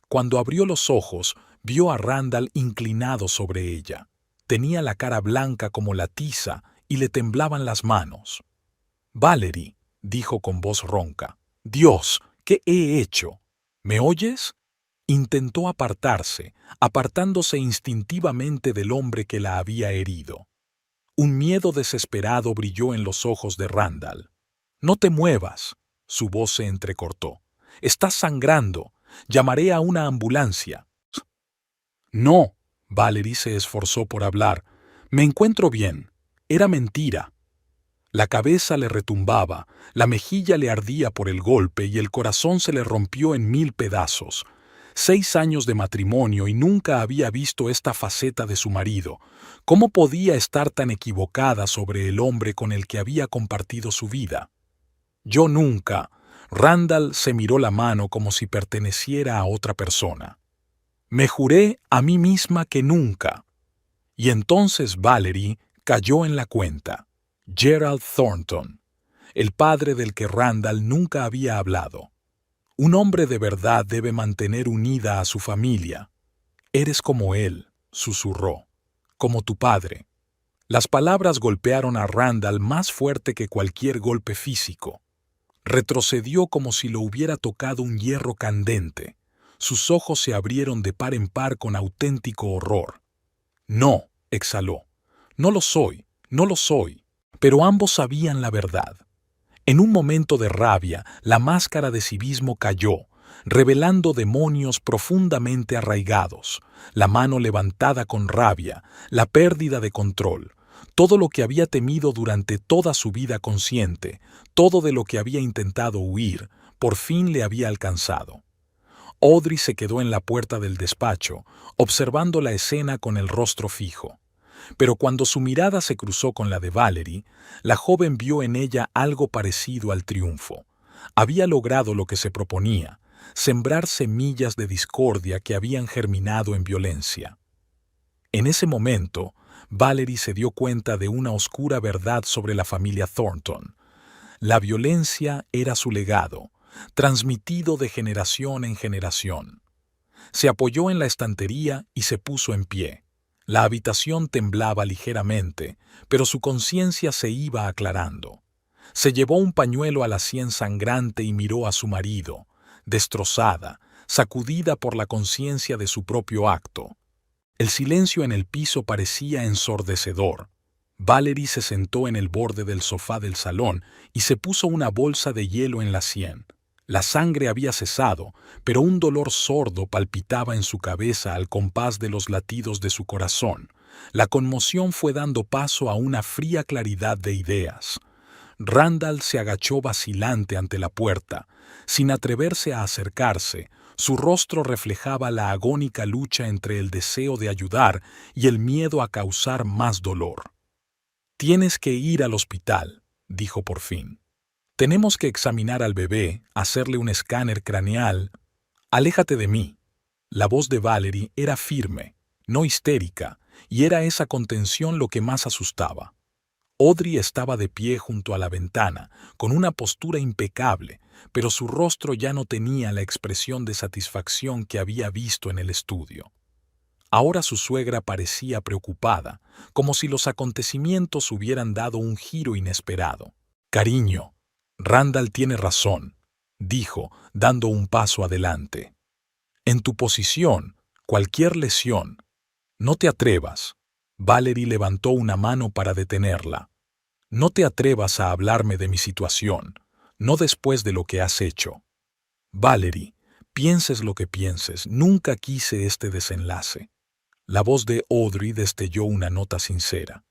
Cuando abrió los ojos, vio a Randall inclinado sobre ella. Tenía la cara blanca como la tiza y le temblaban las manos. «Valerie», dijo con voz ronca, «Dios, ¿qué he hecho? ¿Me oyes?» Intentó apartarse, apartándose instintivamente del hombre que la había herido. Un miedo desesperado brilló en los ojos de Randall. «No te muevas», su voz se entrecortó. «Estás sangrando. Llamaré a una ambulancia». «No», Valerie se esforzó por hablar. «Me encuentro bien. Era mentira». La cabeza le retumbaba, la mejilla le ardía por el golpe y el corazón se le rompió en 1000 pedazos. 6 años de matrimonio y nunca había visto esta faceta de su marido. ¿Cómo podía estar tan equivocada sobre el hombre con el que había compartido su vida? «Yo nunca». Randall se miró la mano como si perteneciera a otra persona. «Me juré a mí misma que nunca». Y entonces Valerie cayó en la cuenta. Gerald Thornton, el padre del que Randall nunca había hablado. Un hombre de verdad debe mantener unida a su familia. «Eres como él», susurró, «como tu padre». Las palabras golpearon a Randall más fuerte que cualquier golpe físico. Retrocedió como si lo hubiera tocado un hierro candente. Sus ojos se abrieron de par en par con auténtico horror. «No», exhaló, «no lo soy, no lo soy». Pero ambos sabían la verdad. En un momento de rabia, la máscara de civismo cayó, revelando demonios profundamente arraigados, la mano levantada con rabia, la pérdida de control, todo lo que había temido durante toda su vida consciente, todo de lo que había intentado huir, por fin le había alcanzado. Audrey se quedó en la puerta del despacho, observando la escena con el rostro fijo. Pero cuando su mirada se cruzó con la de Valerie, la joven vio en ella algo parecido al triunfo. Había logrado lo que se proponía, sembrar semillas de discordia que habían germinado en violencia. En ese momento, Valerie se dio cuenta de una oscura verdad sobre la familia Thornton. La violencia era su legado, transmitido de generación en generación. Se apoyó en la estantería y se puso en pie. La habitación temblaba ligeramente, pero su conciencia se iba aclarando. Se llevó un pañuelo a la sien sangrante y miró a su marido, destrozada, sacudida por la conciencia de su propio acto. El silencio en el piso parecía ensordecedor. Valerie se sentó en el borde del sofá del salón y se puso una bolsa de hielo en la sien. La sangre había cesado, pero un dolor sordo palpitaba en su cabeza al compás de los latidos de su corazón. La conmoción fue dando paso a una fría claridad de ideas. Randall se agachó vacilante ante la puerta. Sin atreverse a acercarse, su rostro reflejaba la agónica lucha entre el deseo de ayudar y el miedo a causar más dolor. «Tienes que ir al hospital», dijo por fin. «Tenemos que examinar al bebé, hacerle un escáner craneal». «Aléjate de mí». La voz de Valerie era firme, no histérica, y era esa contención lo que más asustaba. Audrey estaba de pie junto a la ventana, con una postura impecable, pero su rostro ya no tenía la expresión de satisfacción que había visto en el estudio. Ahora su suegra parecía preocupada, como si los acontecimientos hubieran dado un giro inesperado. Cariño, Randall tiene razón, dijo, dando un paso adelante. En tu posición, cualquier lesión. No te atrevas. Valerie levantó una mano para detenerla. No te atrevas a hablarme de mi situación, no después de lo que has hecho. Valerie, pienses lo que pienses, nunca quise este desenlace. La voz de Audrey destelló una nota sincera.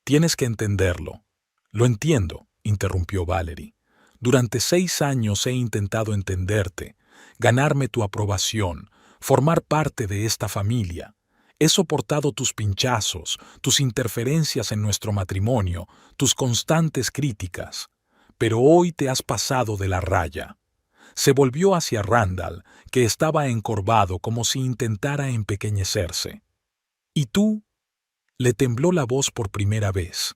Tienes que entenderlo. Lo entiendo, interrumpió Valerie. Durante 6 años he intentado entenderte, ganarme tu aprobación, formar parte de esta familia. He soportado tus pinchazos, tus interferencias en nuestro matrimonio, tus constantes críticas. Pero hoy te has pasado de la raya. Se volvió hacia Randall, que estaba encorvado como si intentara empequeñecerse. ¿Y tú? Le tembló la voz por primera vez.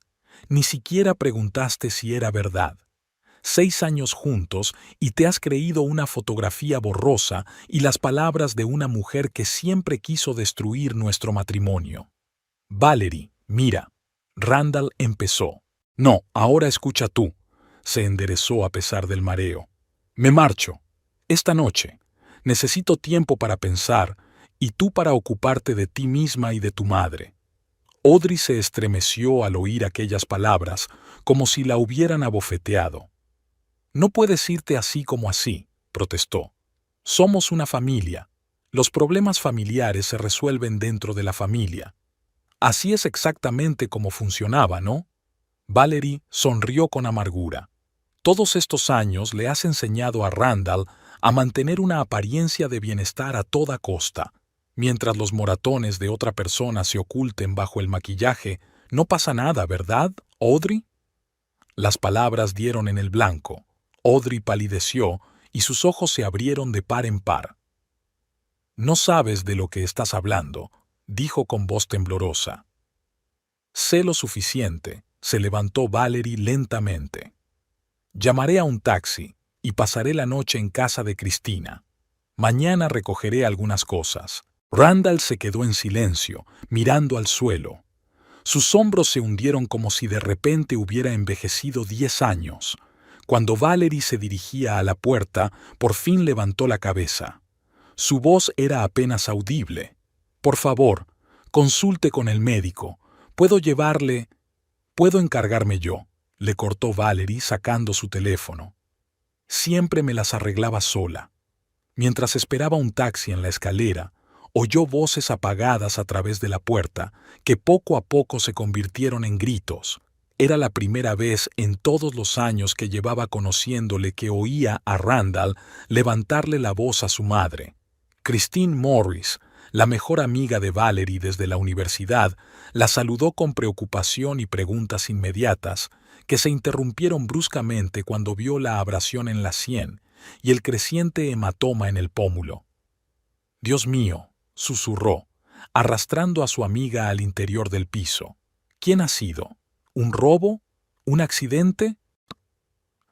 Ni siquiera preguntaste si era verdad. 6 años juntos y te has creído una fotografía borrosa y las palabras de una mujer que siempre quiso destruir nuestro matrimonio. Valerie, mira. Randall empezó. No, ahora escucha tú. Se enderezó a pesar del mareo. Me marcho. Esta noche. Necesito tiempo para pensar y tú para ocuparte de ti misma y de tu madre. Audrey se estremeció al oír aquellas palabras, como si la hubieran abofeteado. No puedes irte así como así, protestó. Somos una familia. Los problemas familiares se resuelven dentro de la familia. Así es exactamente como funcionaba, ¿no? Valerie sonrió con amargura. Todos estos años le has enseñado a Randall a mantener una apariencia de bienestar a toda costa. Mientras los moratones de otra persona se oculten bajo el maquillaje, no pasa nada, ¿verdad, Audrey? Las palabras dieron en el blanco. Audrey palideció y sus ojos se abrieron de par en par. No sabes de lo que estás hablando, dijo con voz temblorosa. Sé lo suficiente, se levantó Valerie lentamente. Llamaré a un taxi y pasaré la noche en casa de Cristina. Mañana recogeré algunas cosas. Randall se quedó en silencio, mirando al suelo. Sus hombros se hundieron como si de repente hubiera envejecido 10 años. Cuando Valerie se dirigía a la puerta, por fin levantó la cabeza. Su voz era apenas audible. Por favor, consulte con el médico. ¿Puedo llevarle? Puedo encargarme yo, le cortó Valerie sacando su teléfono. Siempre me las arreglaba sola. Mientras esperaba un taxi en la escalera, oyó voces apagadas a través de la puerta, que poco a poco se convirtieron en gritos. Era la primera vez en todos los años que llevaba conociéndole que oía a Randall levantarle la voz a su madre. Christine Morris, la mejor amiga de Valerie desde la universidad, la saludó con preocupación y preguntas inmediatas, que se interrumpieron bruscamente cuando vio la abrasión en la sien y el creciente hematoma en el pómulo. «Dios mío», susurró, arrastrando a su amiga al interior del piso. «¿Quién ha sido? ¿Un robo? ¿Un accidente?»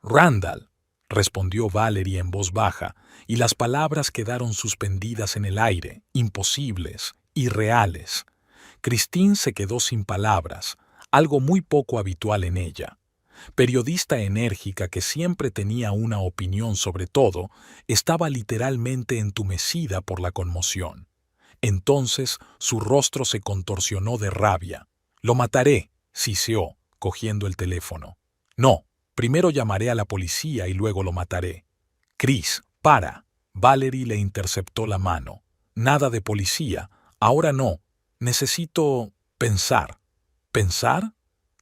«Randall», respondió Valerie en voz baja, y las palabras quedaron suspendidas en el aire, imposibles, irreales. Christine se quedó sin palabras, algo muy poco habitual en ella. Periodista enérgica que siempre tenía una opinión sobre todo, estaba literalmente entumecida por la conmoción. Entonces su rostro se contorsionó de rabia. «Lo mataré», siseó, cogiendo el teléfono. «No, primero llamaré a la policía y luego lo mataré». «Chris, para». Valerie le interceptó la mano. «Nada de policía. Ahora no. Necesito pensar». «¿Pensar?»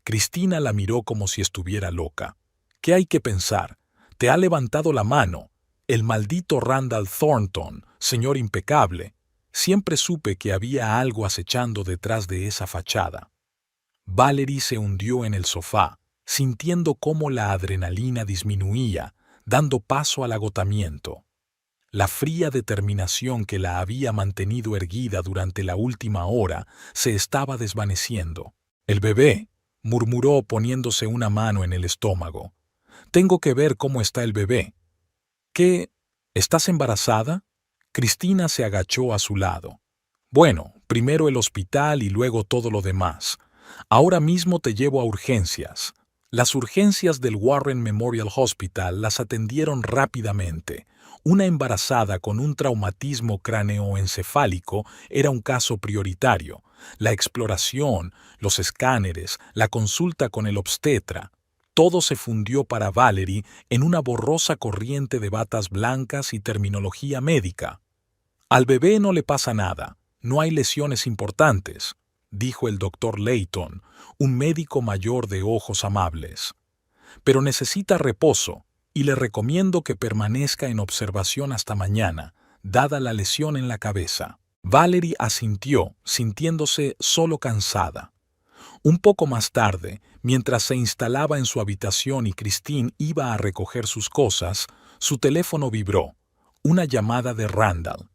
Cristina la miró como si estuviera loca. «¿Qué hay que pensar? Te ha levantado la mano. El maldito Randall Thornton, señor impecable. Siempre supe que había algo acechando detrás de esa fachada». Valerie se hundió en el sofá, sintiendo cómo la adrenalina disminuía, dando paso al agotamiento. La fría determinación que la había mantenido erguida durante la última hora se estaba desvaneciendo. «El bebé», murmuró poniéndose una mano en el estómago. «Tengo que ver cómo está el bebé». «¿Qué? ¿Estás embarazada?» Cristina se agachó a su lado. Bueno, primero el hospital y luego todo lo demás. Ahora mismo te llevo a urgencias. Las urgencias del Warren Memorial Hospital las atendieron rápidamente. Una embarazada con un traumatismo cráneoencefálico era un caso prioritario. La exploración, los escáneres, la consulta con el obstetra. Todo se fundió para Valerie en una borrosa corriente de batas blancas y terminología médica. Al bebé no le pasa nada, no hay lesiones importantes, dijo el doctor Layton, un médico mayor de ojos amables. Pero necesita reposo y le recomiendo que permanezca en observación hasta mañana, dada la lesión en la cabeza. Valerie asintió, sintiéndose solo cansada. Un poco más tarde, mientras se instalaba en su habitación y Christine iba a recoger sus cosas, su teléfono vibró. Una llamada de Randall.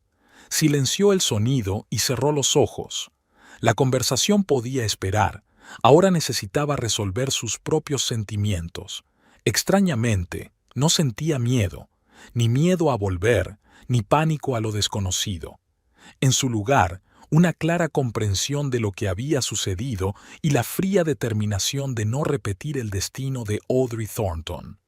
Silenció el sonido y cerró los ojos. La conversación podía esperar. Ahora necesitaba resolver sus propios sentimientos. Extrañamente, no sentía miedo, ni miedo a volver, ni pánico a lo desconocido. En su lugar, una clara comprensión de lo que había sucedido y la fría determinación de no repetir el destino de Audrey Thornton.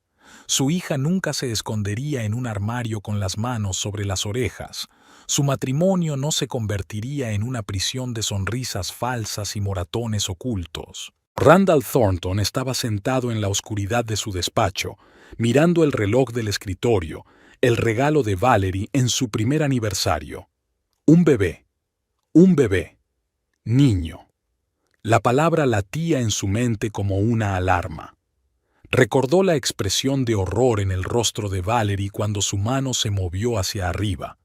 Su hija nunca se escondería en un armario con las manos sobre las orejas. Su matrimonio no se convertiría en una prisión de sonrisas falsas y moratones ocultos. Randall Thornton estaba sentado en la oscuridad de su despacho, mirando el reloj del escritorio, el regalo de Valerie en su primer aniversario. Un bebé. Un bebé. Niño. La palabra latía en su mente como una alarma. Recordó la expresión de horror en el rostro de Valerie cuando su mano se movió hacia arriba.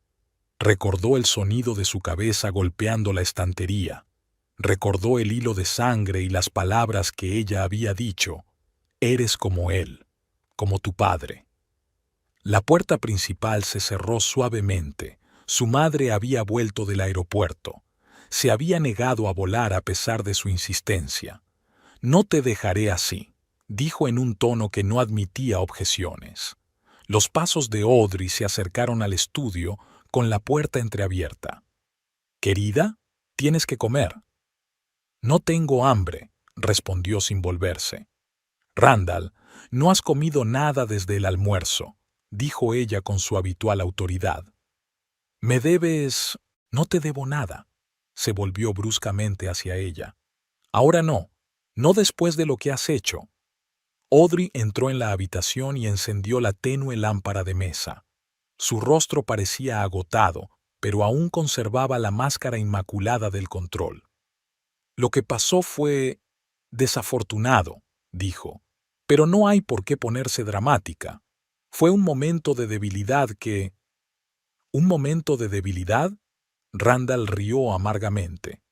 Recordó el sonido de su cabeza golpeando la estantería. Recordó el hilo de sangre y las palabras que ella había dicho. Eres como él, como tu padre. La puerta principal se cerró suavemente. Su madre había vuelto del aeropuerto. Se había negado a volar a pesar de su insistencia. No te dejaré así, dijo en un tono que no admitía objeciones. Los pasos de Audrey se acercaron al estudio con la puerta entreabierta. «Querida, tienes que comer». «No tengo hambre», respondió sin volverse. «Randall, no has comido nada desde el almuerzo», dijo ella con su habitual autoridad. «Me debes...» «No te debo nada», se volvió bruscamente hacia ella. «Ahora no, no después de lo que has hecho». Audrey entró en la habitación y encendió la tenue lámpara de mesa. Su rostro parecía agotado, pero aún conservaba la máscara inmaculada del control. «Lo que pasó fue desafortunado», dijo, «pero no hay por qué ponerse dramática. Fue un momento de debilidad que...» «¿Un momento de debilidad?», Randall rió amargamente.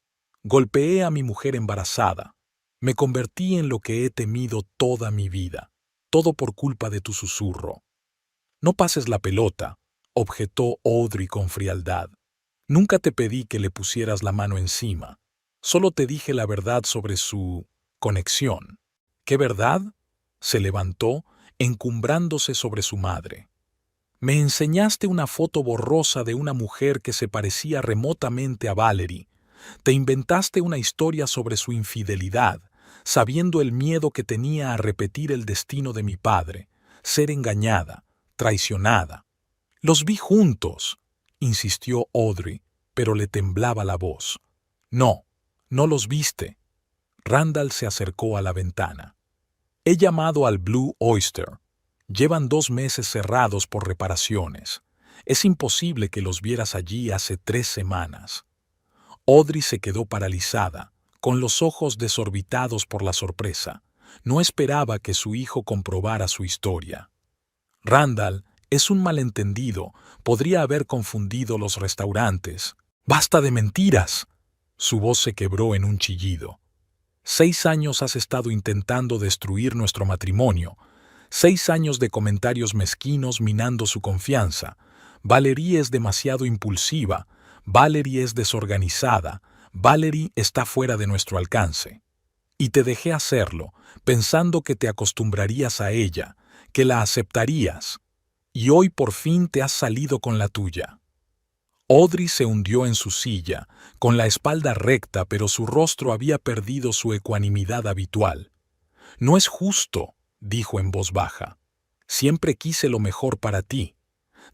«Golpeé a mi mujer embarazada. Me convertí en lo que he temido toda mi vida. Todo por culpa de tu susurro». «No pases la pelota», objetó Audrey con frialdad. «Nunca te pedí que le pusieras la mano encima. Solo te dije la verdad sobre su conexión». «¿Qué verdad?», se levantó, encumbrándose sobre su madre. «Me enseñaste una foto borrosa de una mujer que se parecía remotamente a Valerie. Te inventaste una historia sobre su infidelidad, sabiendo el miedo que tenía a repetir el destino de mi padre, ser engañada, traicionada. Los vi juntos», insistió Audrey, pero le temblaba la voz. «No, no los viste». Randall se acercó a la ventana. «He llamado al Blue Oyster. Llevan 2 meses cerrados por reparaciones. Es imposible que los vieras allí hace 3 semanas». Audrey se quedó paralizada, con los ojos desorbitados por la sorpresa. No esperaba que su hijo comprobara su historia. «Randall, es un malentendido. Podría haber confundido los restaurantes». «¡Basta de mentiras!». Su voz se quebró en un chillido. 6 años has estado intentando destruir nuestro matrimonio. 6 años de comentarios mezquinos minando su confianza. Valerie es demasiado impulsiva. Valerie es desorganizada. Valerie está fuera de nuestro alcance. Y te dejé hacerlo, pensando que te acostumbrarías a ella, que la aceptarías. Y hoy por fin te has salido con la tuya». Audrey se hundió en su silla, con la espalda recta, pero su rostro había perdido su ecuanimidad habitual. «No es justo», dijo en voz baja. «Siempre quise lo mejor para ti.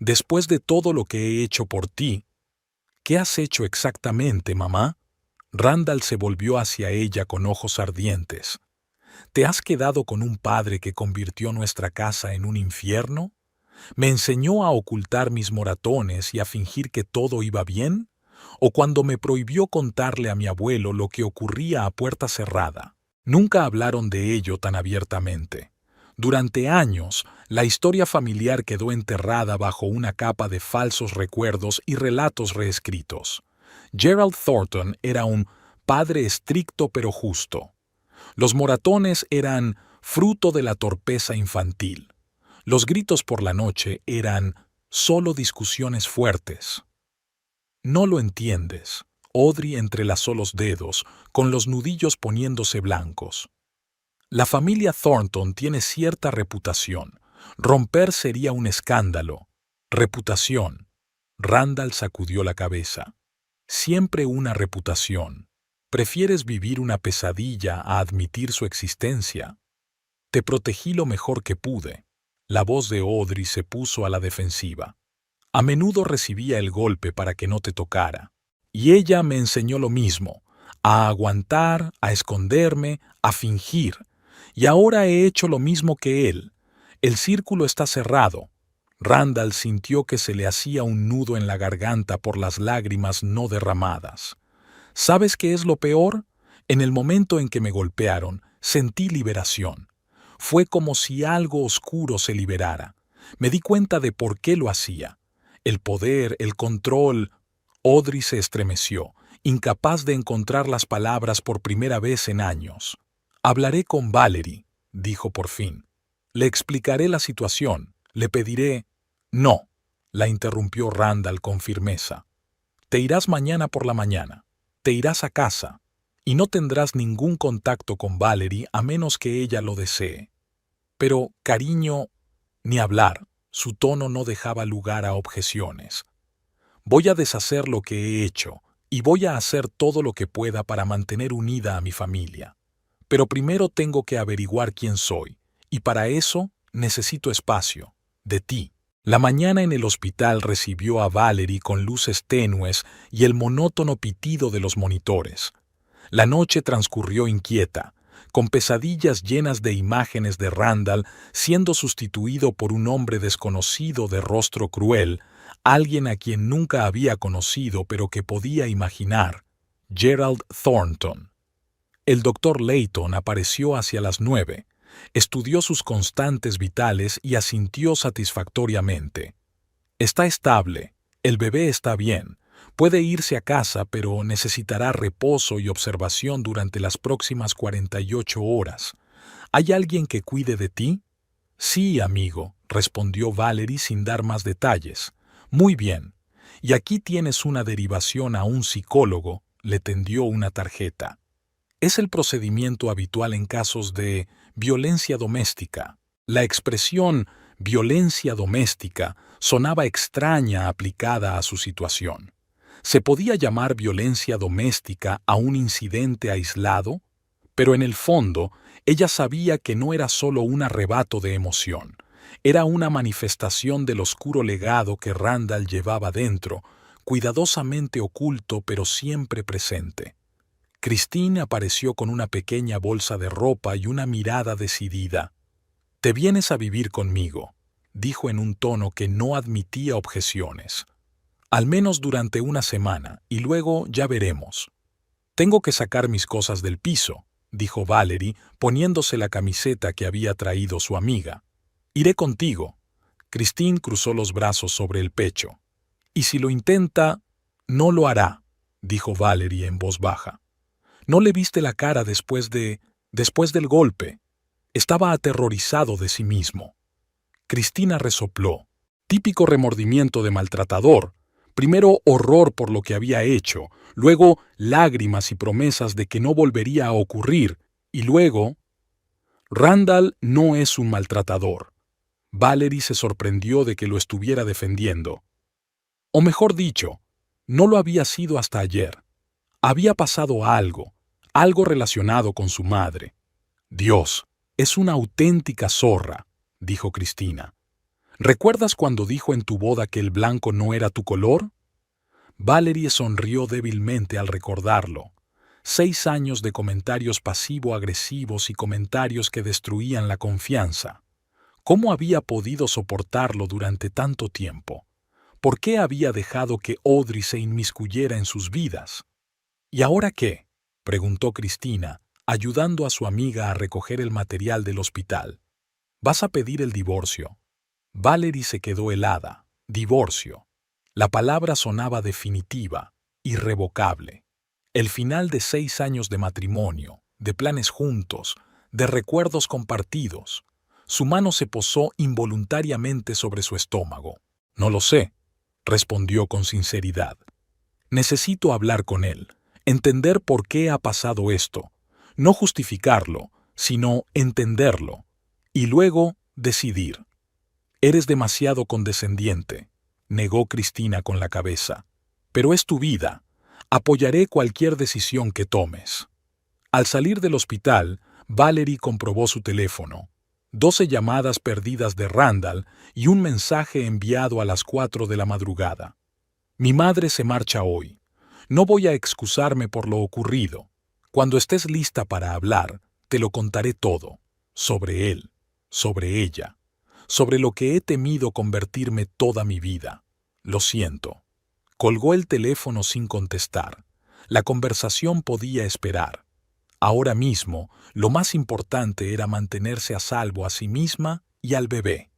Después de todo lo que he hecho por ti». «¿Qué has hecho exactamente, mamá?». Randall se volvió hacia ella con ojos ardientes. «¿Te has quedado con un padre que convirtió nuestra casa en un infierno? ¿Me enseñó a ocultar mis moratones y a fingir que todo iba bien? ¿O cuando me prohibió contarle a mi abuelo lo que ocurría a puerta cerrada? Nunca hablaron de ello tan abiertamente. Durante años, la historia familiar quedó enterrada bajo una capa de falsos recuerdos y relatos reescritos. Gerald Thornton era un padre estricto pero justo. Los moratones eran fruto de la torpeza infantil. Los gritos por la noche eran solo discusiones fuertes. «No lo entiendes». Audrey entrelazó los dedos, con los nudillos poniéndose blancos. «La familia Thornton tiene cierta reputación. Romper sería un escándalo». «Reputación». Randall sacudió la cabeza. «Siempre una reputación. Prefieres vivir una pesadilla a admitir su existencia». «Te protegí lo mejor que pude». La voz de Audrey se puso a la defensiva. «A menudo recibía el golpe para que no te tocara. Y ella me enseñó lo mismo, a aguantar, a esconderme, a fingir. Y ahora he hecho lo mismo que él. El círculo está cerrado». Randall sintió que se le hacía un nudo en la garganta por las lágrimas no derramadas. «¿Sabes qué es lo peor? En el momento en que me golpearon, sentí liberación. Fue como si algo oscuro se liberara. Me di cuenta de por qué lo hacía. El poder, el control». Audrey se estremeció, incapaz de encontrar las palabras por primera vez en años. «Hablaré con Valerie», dijo por fin. «Le explicaré la situación. Le pediré». «No», la interrumpió Randall con firmeza. «Te irás mañana por la mañana. Te irás a casa. Y no tendrás ningún contacto con Valerie a menos que ella lo desee». «Pero, cariño», ni hablar, su tono no dejaba lugar a objeciones. «Voy a deshacer lo que he hecho, y voy a hacer todo lo que pueda para mantener unida a mi familia. Pero primero tengo que averiguar quién soy, y para eso necesito espacio, de ti». La mañana en el hospital recibió a Valerie con luces tenues y el monótono pitido de los monitores. La noche transcurrió inquieta, con pesadillas llenas de imágenes de Randall siendo sustituido por un hombre desconocido de rostro cruel, alguien a quien nunca había conocido pero que podía imaginar: Gerald Thornton. El doctor Layton apareció hacia las 9, estudió sus constantes vitales y asintió satisfactoriamente. «Está estable, el bebé está bien. Puede irse a casa, pero necesitará reposo y observación durante las próximas 48 horas. ¿Hay alguien que cuide de ti?». «Sí, amigo», respondió Valerie sin dar más detalles. «Muy bien. Y aquí tienes una derivación a un psicólogo», le tendió una tarjeta. «Es el procedimiento habitual en casos de violencia doméstica». La expresión «violencia doméstica» sonaba extraña aplicada a su situación. ¿Se podía llamar violencia doméstica a un incidente aislado? Pero en el fondo, ella sabía que no era solo un arrebato de emoción. Era una manifestación del oscuro legado que Randall llevaba dentro, cuidadosamente oculto pero siempre presente. Christine apareció con una pequeña bolsa de ropa y una mirada decidida. «Te vienes a vivir conmigo», dijo en un tono que no admitía objeciones. «Al menos durante una semana, y luego ya veremos». «Tengo que sacar mis cosas del piso», dijo Valerie, poniéndose la camiseta que había traído su amiga. «Iré contigo». Christine cruzó los brazos sobre el pecho. «Y si lo intenta, no lo hará», dijo Valerie en voz baja. «¿No le viste la cara después del golpe? Estaba aterrorizado de sí mismo». Cristina resopló. Típico remordimiento de maltratador. Primero horror por lo que había hecho, luego lágrimas y promesas de que no volvería a ocurrir, y luego... Randall no es un maltratador. Valerie se sorprendió de que lo estuviera defendiendo. O mejor dicho, No lo había sido hasta ayer. Había pasado algo relacionado con su madre. Dios, es una auténtica zorra, dijo Cristina. ¿Recuerdas cuando dijo en tu boda que el blanco no era tu color? Valerie sonrió débilmente al recordarlo. 6 años de comentarios pasivo-agresivos y comentarios que destruían la confianza. ¿Cómo había podido soportarlo durante tanto tiempo? ¿Por qué había dejado que Audrey se inmiscuyera en sus vidas? ¿Y ahora qué?, preguntó Cristina, ayudando a su amiga a recoger el material del hospital. ¿Vas a pedir el divorcio? Valerie se quedó helada. Divorcio. La palabra sonaba definitiva, irrevocable. El final de 6 años de matrimonio, de planes juntos, de recuerdos compartidos. Su mano se posó involuntariamente sobre su estómago. No lo sé, respondió con sinceridad. Necesito hablar con él, entender por qué ha pasado esto. No justificarlo, sino entenderlo. Y luego decidir. Eres demasiado condescendiente, negó Cristina con la cabeza. Pero es tu vida. Apoyaré cualquier decisión que tomes. Al salir del hospital, Valerie comprobó su teléfono. 12 llamadas perdidas de Randall y un mensaje enviado a las 4 de la madrugada. Mi madre se marcha hoy. No voy a excusarme por lo ocurrido. Cuando estés lista para hablar, te lo contaré todo. Sobre él, sobre ella, sobre lo que he temido convertirme toda mi vida. Lo siento. Colgó el teléfono sin contestar. La conversación podía esperar. Ahora mismo, lo más importante era mantenerse a salvo a sí misma y al bebé,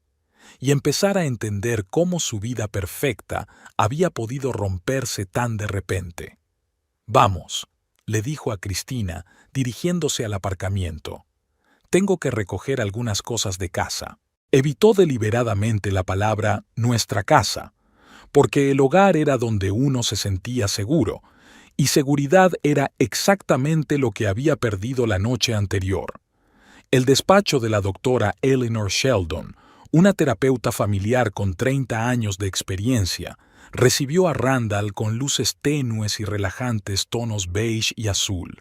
y empezar a entender cómo su vida perfecta había podido romperse tan de repente. Vamos, le dijo a Cristina, dirigiéndose al aparcamiento. Tengo que recoger algunas cosas de casa. Evitó deliberadamente la palabra nuestra casa, porque el hogar era donde uno se sentía seguro, y seguridad era exactamente lo que había perdido la noche anterior. El despacho de la doctora Eleanor Sheldon, una terapeuta familiar con 30 años de experiencia, recibió a Randall con luces tenues y relajantes tonos beige y azul.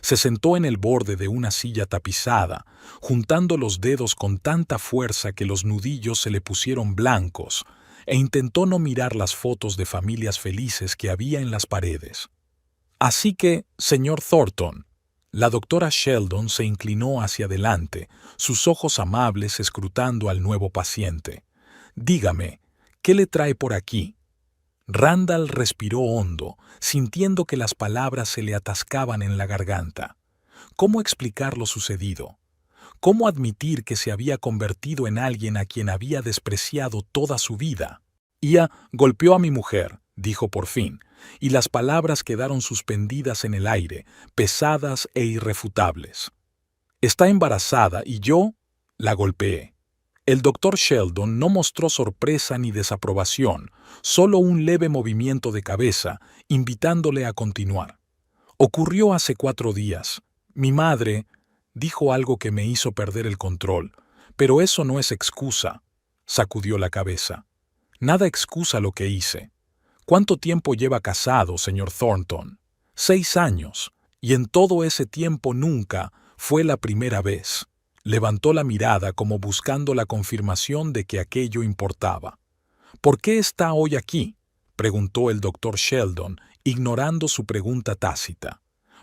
Se sentó en el borde de una silla tapizada, juntando los dedos con tanta fuerza que los nudillos se le pusieron blancos, e intentó no mirar las fotos de familias felices que había en las paredes. Así que, señor Thornton, la doctora Sheldon se inclinó hacia adelante, sus ojos amables escrutando al nuevo paciente. Dígame, ¿qué le trae por aquí? Randall respiró hondo, sintiendo que las palabras se le atascaban en la garganta. ¿Cómo explicar lo sucedido? ¿Cómo admitir que se había convertido en alguien a quien había despreciado toda su vida? Ia golpeó a mi mujer, dijo por fin, y las palabras quedaron suspendidas en el aire, pesadas e irrefutables. Está embarazada y yo la golpeé. El doctor Sheldon no mostró sorpresa ni desaprobación, solo un leve movimiento de cabeza, invitándole a continuar. Ocurrió hace 4 días. Mi madre dijo algo que me hizo perder el control, pero eso no es excusa. Sacudió la cabeza. Nada excusa lo que hice. ¿Cuánto tiempo lleva casado, señor Thornton? 6 años, y en todo ese tiempo nunca fue la primera vez. Levantó la mirada como buscando la confirmación de que aquello importaba. ¿Por qué está hoy aquí?, preguntó el doctor Sheldon, ignorando su pregunta tácita.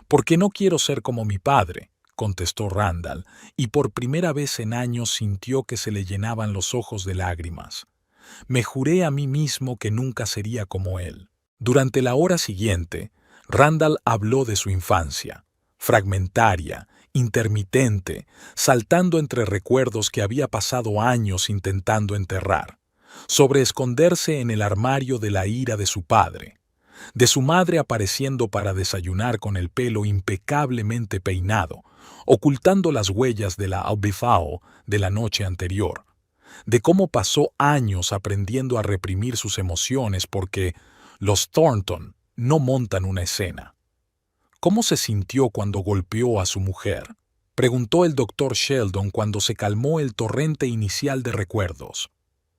Porque no quiero ser como mi padre, contestó Randall, y por primera vez en años sintió que se le llenaban los ojos de lágrimas. Me juré a mí mismo que nunca sería como él. Durante la hora siguiente, Randall habló de su infancia, fragmentaria, intermitente, saltando entre recuerdos que había pasado años intentando enterrar, sobre esconderse en el armario de la ira de su padre, de su madre apareciendo para desayunar con el pelo impecablemente peinado, ocultando las huellas de la albifao de la noche anterior, de cómo pasó años aprendiendo a reprimir sus emociones porque los Thornton no montan una escena. ¿Cómo se sintió cuando golpeó a su mujer?, preguntó el doctor Sheldon cuando se calmó el torrente inicial de recuerdos.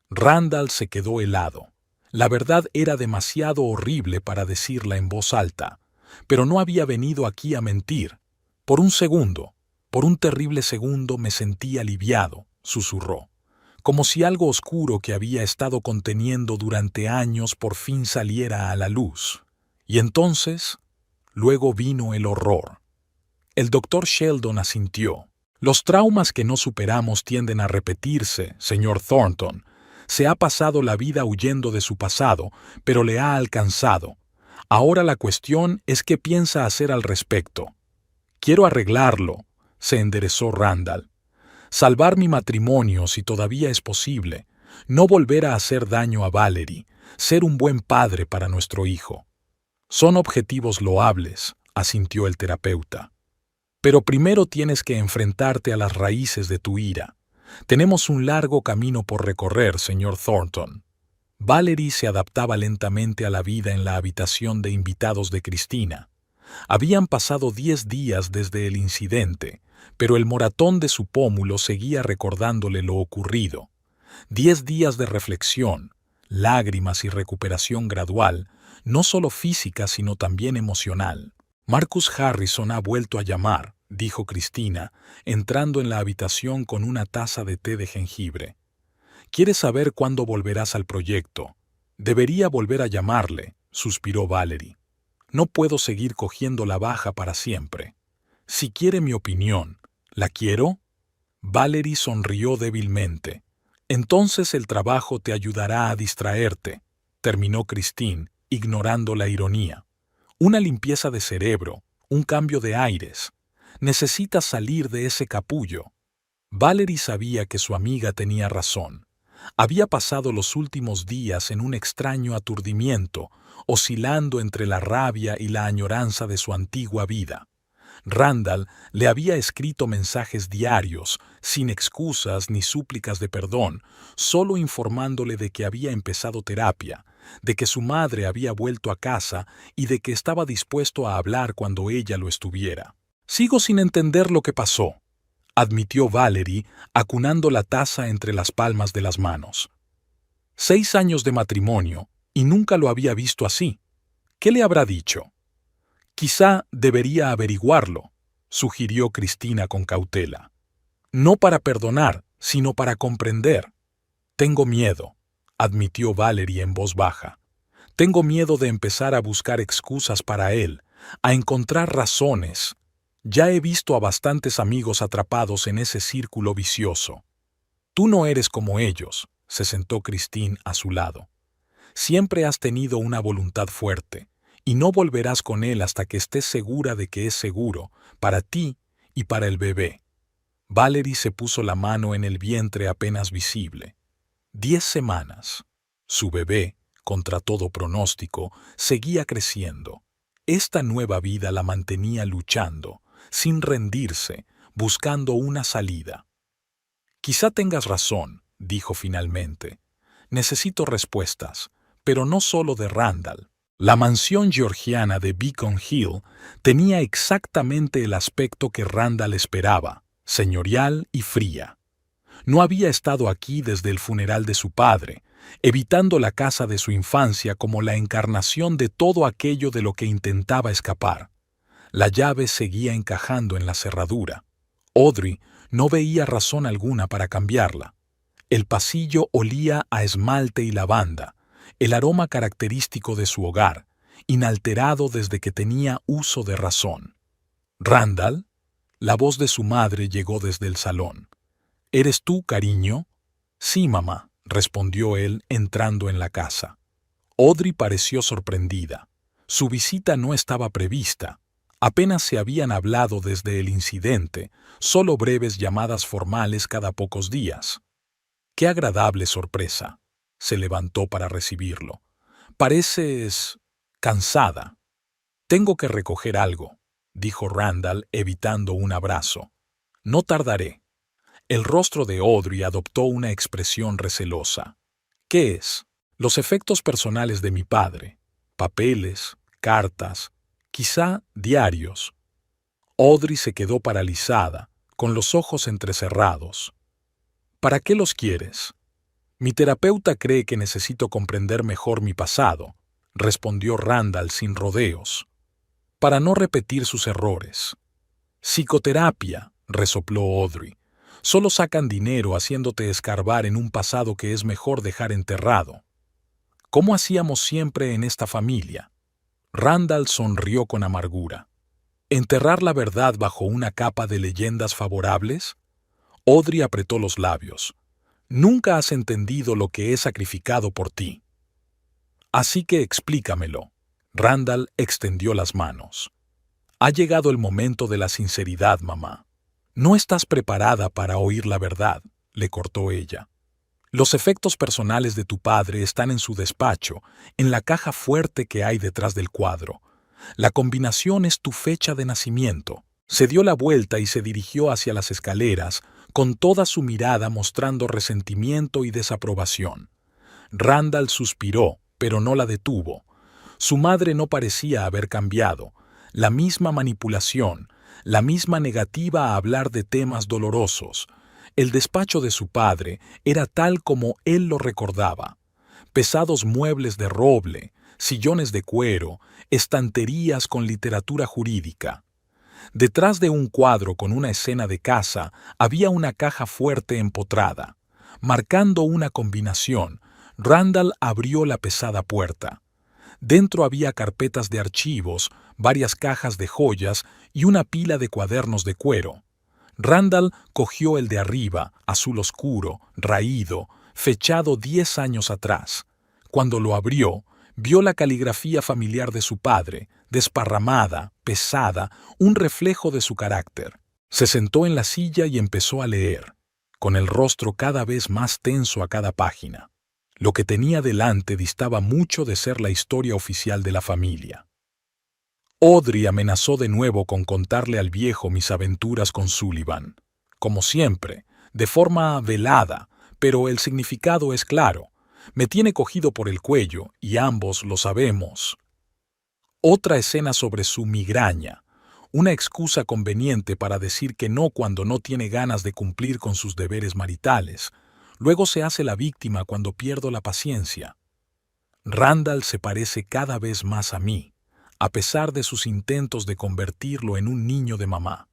Randall se quedó helado. La verdad era demasiado horrible para decirla en voz alta, pero no había venido aquí a mentir. Por un segundo, por un terrible segundo me sentí aliviado, susurró, como si algo oscuro que había estado conteniendo durante años por fin saliera a la luz. Y entonces, luego vino el horror. El doctor Sheldon asintió. Los traumas que no superamos tienden a repetirse, señor Thornton. Se ha pasado la vida huyendo de su pasado, pero le ha alcanzado. Ahora la cuestión es qué piensa hacer al respecto. Quiero arreglarlo, se enderezó Randall. Salvar mi matrimonio si todavía es posible. No volver a hacer daño a Valerie. Ser un buen padre para nuestro hijo. Son objetivos loables, asintió el terapeuta. Pero primero tienes que enfrentarte a las raíces de tu ira. Tenemos un largo camino por recorrer, señor Thornton. Valerie se adaptaba lentamente a la vida en la habitación de invitados de Cristina. Habían pasado 10 días desde el incidente, pero el moratón de su pómulo seguía recordándole lo ocurrido. 10 días de reflexión, lágrimas y recuperación gradual, no solo física sino también emocional. Marcus Harrison ha vuelto a llamar, dijo Cristina, entrando en la habitación con una taza de té de jengibre. Quiere saber cuándo volverás al proyecto. Debería volver a llamarle, suspiró Valerie. No puedo seguir cogiendo la baja para siempre. Si quiere mi opinión, ¿la quiero? Valerie sonrió débilmente. Entonces el trabajo te ayudará a distraerte, terminó Christine, ignorando la ironía. Una limpieza de cerebro, un cambio de aires. Necesitas salir de ese capullo. Valerie sabía que su amiga tenía razón. Había pasado los últimos días en un extraño aturdimiento, oscilando entre la rabia y la añoranza de su antigua vida. Randall le había escrito mensajes diarios, sin excusas ni súplicas de perdón, solo informándole de que había empezado terapia, de que su madre había vuelto a casa y de que estaba dispuesto a hablar cuando ella lo estuviera. «Sigo sin entender lo que pasó», admitió Valerie, acunando la taza entre las palmas de las manos. 6 años de matrimonio, y nunca lo había visto así. ¿Qué le habrá dicho? Quizá debería averiguarlo, sugirió Cristina con cautela. No para perdonar, sino para comprender. Tengo miedo, admitió Valerie en voz baja. Tengo miedo de empezar a buscar excusas para él, a encontrar razones. Ya he visto a bastantes amigos atrapados en ese círculo vicioso. Tú no eres como ellos, se sentó Christine a su lado. Siempre has tenido una voluntad fuerte, y no volverás con él hasta que estés segura de que es seguro, para ti y para el bebé. Valerie se puso la mano en el vientre apenas visible. 10 semanas. Su bebé, contra todo pronóstico, seguía creciendo. Esta nueva vida la mantenía luchando, sin rendirse, buscando una salida. Quizá tengas razón, dijo finalmente. Necesito respuestas, pero no solo de Randall. La mansión georgiana de Beacon Hill tenía exactamente el aspecto que Randall esperaba, señorial y fría. No había estado aquí desde el funeral de su padre, evitando la casa de su infancia como la encarnación de todo aquello de lo que intentaba escapar. La llave seguía encajando en la cerradura. Audrey no veía razón alguna para cambiarla. El pasillo olía a esmalte y lavanda, el aroma característico de su hogar, inalterado desde que tenía uso de razón. «¿Randall?» La voz de su madre llegó desde el salón. «¿Eres tú, cariño?» «Sí, mamá», respondió él entrando en la casa. Audrey pareció sorprendida. Su visita no estaba prevista. Apenas se habían hablado desde el incidente, solo breves llamadas formales cada pocos días. «Qué agradable sorpresa». Se levantó para recibirlo. «Pareces cansada». «Tengo que recoger algo», dijo Randall evitando un abrazo. «No tardaré». El rostro de Audrey adoptó una expresión recelosa. «¿Qué es?» «Los efectos personales de mi padre. Papeles, cartas, quizá diarios». Audrey se quedó paralizada, con los ojos entrecerrados. «¿Para qué los quieres?» Mi terapeuta cree que necesito comprender mejor mi pasado, respondió Randall sin rodeos, para no repetir sus errores. Psicoterapia, resopló Audrey. Solo sacan dinero haciéndote escarbar en un pasado que es mejor dejar enterrado. ¿Cómo hacíamos siempre en esta familia? Randall sonrió con amargura. ¿Enterrar la verdad bajo una capa de leyendas favorables? Audrey apretó los labios. Nunca has entendido lo que he sacrificado por ti. Así que explícamelo. Randall extendió las manos. Ha llegado el momento de la sinceridad, mamá. No estás preparada para oír la verdad, le cortó ella. Los efectos personales de tu padre están en su despacho, en la caja fuerte que hay detrás del cuadro. La combinación es tu fecha de nacimiento. Se dio la vuelta y se dirigió hacia las escaleras, con toda su mirada mostrando resentimiento y desaprobación. Randall suspiró, pero no la detuvo. Su madre no parecía haber cambiado. La misma manipulación, la misma negativa a hablar de temas dolorosos. El despacho de su padre era tal como él lo recordaba. Pesados muebles de roble, sillones de cuero, estanterías con literatura jurídica. Detrás de un cuadro con una escena de caza había una caja fuerte empotrada. Marcando una combinación, Randall abrió la pesada puerta. Dentro había carpetas de archivos, varias cajas de joyas y una pila de cuadernos de cuero. Randall cogió el de arriba, azul oscuro, raído, fechado 10 años atrás. Cuando lo abrió, vio la caligrafía familiar de su padre, desparramada, pesada, un reflejo de su carácter. Se sentó en la silla y empezó a leer, con el rostro cada vez más tenso a cada página. Lo que tenía delante distaba mucho de ser la historia oficial de la familia. Audrey amenazó de nuevo con contarle al viejo mis aventuras con Sullivan. Como siempre, de forma velada, pero el significado es claro. Me tiene cogido por el cuello, y ambos lo sabemos. Otra escena sobre su migraña, una excusa conveniente para decir que no cuando no tiene ganas de cumplir con sus deberes maritales. Luego se hace la víctima cuando pierdo la paciencia. Randall se parece cada vez más a mí, a pesar de sus intentos de convertirlo en un niño de mamá.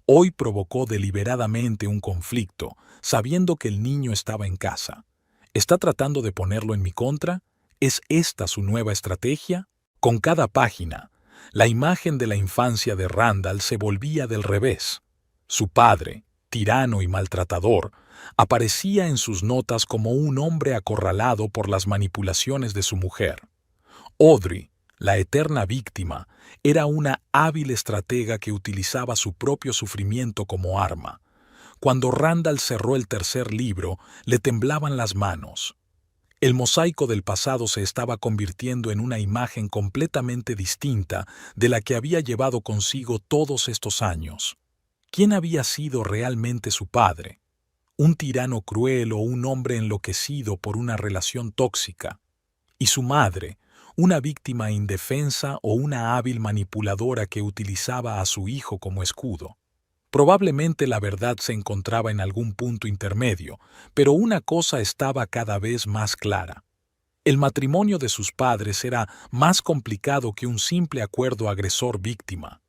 Hoy provocó deliberadamente un conflicto, sabiendo que el niño estaba en casa. ¿Está tratando de ponerlo en mi contra? ¿Es esta su nueva estrategia? Con cada página, la imagen de la infancia de Randall se volvía del revés. Su padre, tirano y maltratador, aparecía en sus notas como un hombre acorralado por las manipulaciones de su mujer. Audrey, la eterna víctima, era una hábil estratega que utilizaba su propio sufrimiento como arma. Cuando Randall cerró el tercer libro, le temblaban las manos. El mosaico del pasado se estaba convirtiendo en una imagen completamente distinta de la que había llevado consigo todos estos años. ¿Quién había sido realmente su padre? ¿Un tirano cruel o un hombre enloquecido por una relación tóxica? ¿Y su madre, una víctima indefensa o una hábil manipuladora que utilizaba a su hijo como escudo? Probablemente la verdad se encontraba en algún punto intermedio, pero una cosa estaba cada vez más clara. El matrimonio de sus padres era más complicado que un simple acuerdo agresor-víctima,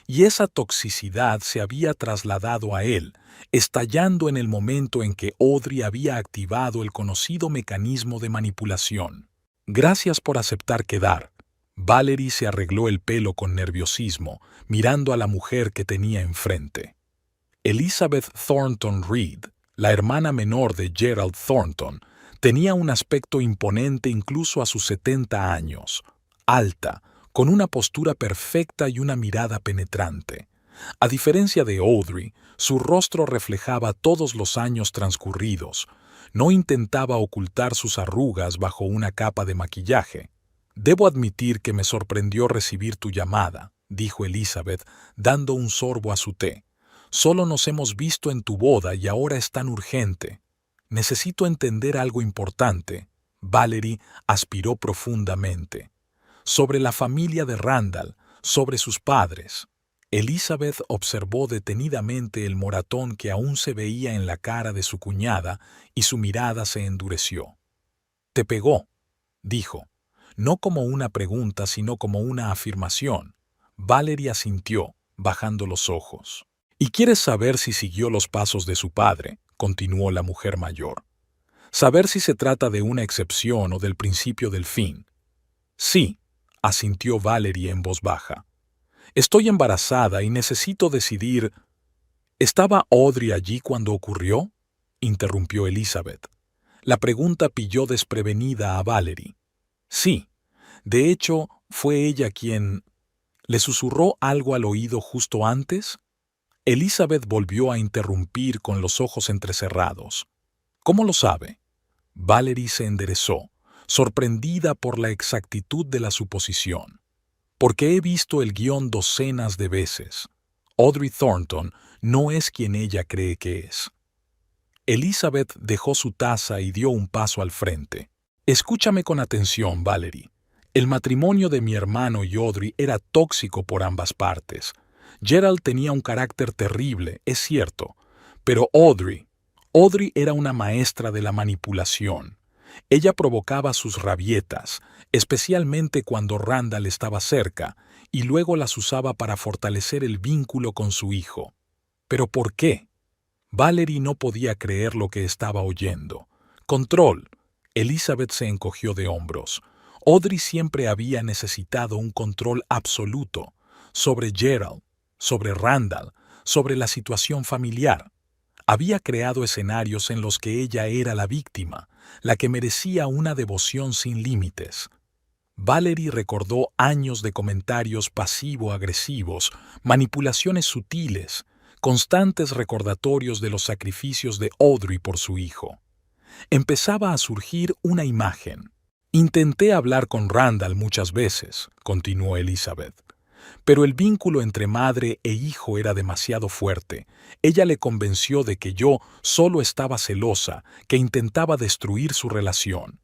y esa toxicidad se había trasladado a él, estallando en el momento en que Audrey había activado el conocido mecanismo de manipulación. Gracias por aceptar quedar. Valerie se arregló el pelo con nerviosismo, mirando a la mujer que tenía enfrente. Elizabeth Thornton Reed, la hermana menor de Gerald Thornton, tenía un aspecto imponente incluso a sus 70 años, alta, con una postura perfecta y una mirada penetrante. A diferencia de Audrey, su rostro reflejaba todos los años transcurridos. No intentaba ocultar sus arrugas bajo una capa de maquillaje. «Debo admitir que me sorprendió recibir tu llamada», dijo Elizabeth, dando un sorbo a su té. «Solo nos hemos visto en tu boda y ahora es tan urgente. Necesito entender algo importante». Valerie aspiró profundamente. Sobre la familia de Randall, sobre sus padres. Elizabeth observó detenidamente el moratón que aún se veía en la cara de su cuñada y su mirada se endureció. «Te pegó», dijo, no como una pregunta sino como una afirmación. Valerie asintió, bajando los ojos. «¿Y quieres saber si siguió los pasos de su padre?», continuó la mujer mayor. «¿Saber si se trata de una excepción o del principio del fin?». «Sí», asintió Valerie en voz baja. «Estoy embarazada y necesito decidir». «¿Estaba Audrey allí cuando ocurrió?», interrumpió Elizabeth. La pregunta pilló desprevenida a Valerie. «Sí. De hecho, fue ella quien...» ¿Le susurró algo al oído justo antes? Elizabeth volvió a interrumpir con los ojos entrecerrados. «¿Cómo lo sabe?». Valerie se enderezó, sorprendida por la exactitud de la suposición. «Porque he visto el guión docenas de veces. Audrey Thornton no es quien ella cree que es». Elizabeth dejó su taza y dio un paso al frente. «Escúchame con atención, Valerie. El matrimonio de mi hermano y Audrey era tóxico por ambas partes. Gerald tenía un carácter terrible, es cierto, pero Audrey era una maestra de la manipulación. Ella provocaba sus rabietas, especialmente cuando Randall estaba cerca, y luego las usaba para fortalecer el vínculo con su hijo. ¿Pero por qué?». Valerie no podía creer lo que estaba oyendo. «Control». Elizabeth se encogió de hombros. Audrey siempre había necesitado un control absoluto sobre Gerald, sobre Randall, sobre la situación familiar. Había creado escenarios en los que ella era la víctima, la que merecía una devoción sin límites. Valerie recordó años de comentarios pasivo-agresivos, manipulaciones sutiles, constantes recordatorios de los sacrificios de Audrey por su hijo. Empezaba a surgir una imagen. «Intenté hablar con Randall muchas veces», continuó Elizabeth, «pero el vínculo entre madre e hijo era demasiado fuerte. Ella le convenció de que yo solo estaba celosa, que intentaba destruir su relación».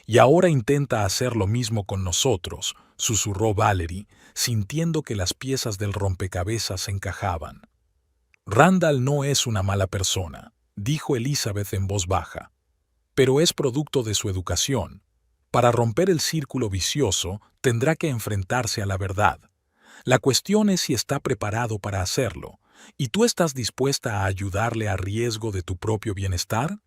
«Y ahora intenta hacer lo mismo con nosotros», susurró Valerie, sintiendo que las piezas del rompecabezas encajaban. «Randall no es una mala persona», dijo Elizabeth en voz baja, «pero es producto de su educación. Para romper el círculo vicioso, tendrá que enfrentarse a la verdad. La cuestión es si está preparado para hacerlo, y tú estás dispuesta a ayudarle a riesgo de tu propio bienestar».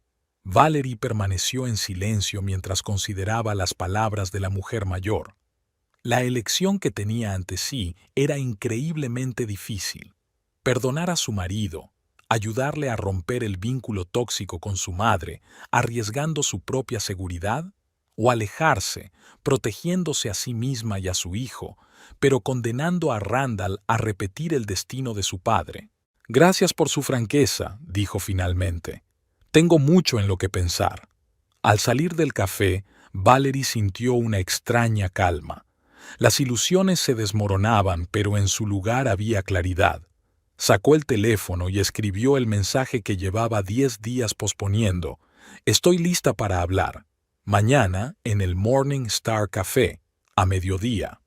Valerie permaneció en silencio mientras consideraba las palabras de la mujer mayor. La elección que tenía ante sí era increíblemente difícil. Perdonar a su marido, ayudarle a romper el vínculo tóxico con su madre, arriesgando su propia seguridad, o alejarse, protegiéndose a sí misma y a su hijo, pero condenando a Randall a repetir el destino de su padre. «Gracias por su franqueza», dijo finalmente. «Tengo mucho en lo que pensar». Al salir del café, Valerie sintió una extraña calma. Las ilusiones se desmoronaban, pero en su lugar había claridad. Sacó el teléfono y escribió el mensaje que llevaba 10 días posponiendo. «Estoy lista para hablar. Mañana en el Morning Star Café, a mediodía».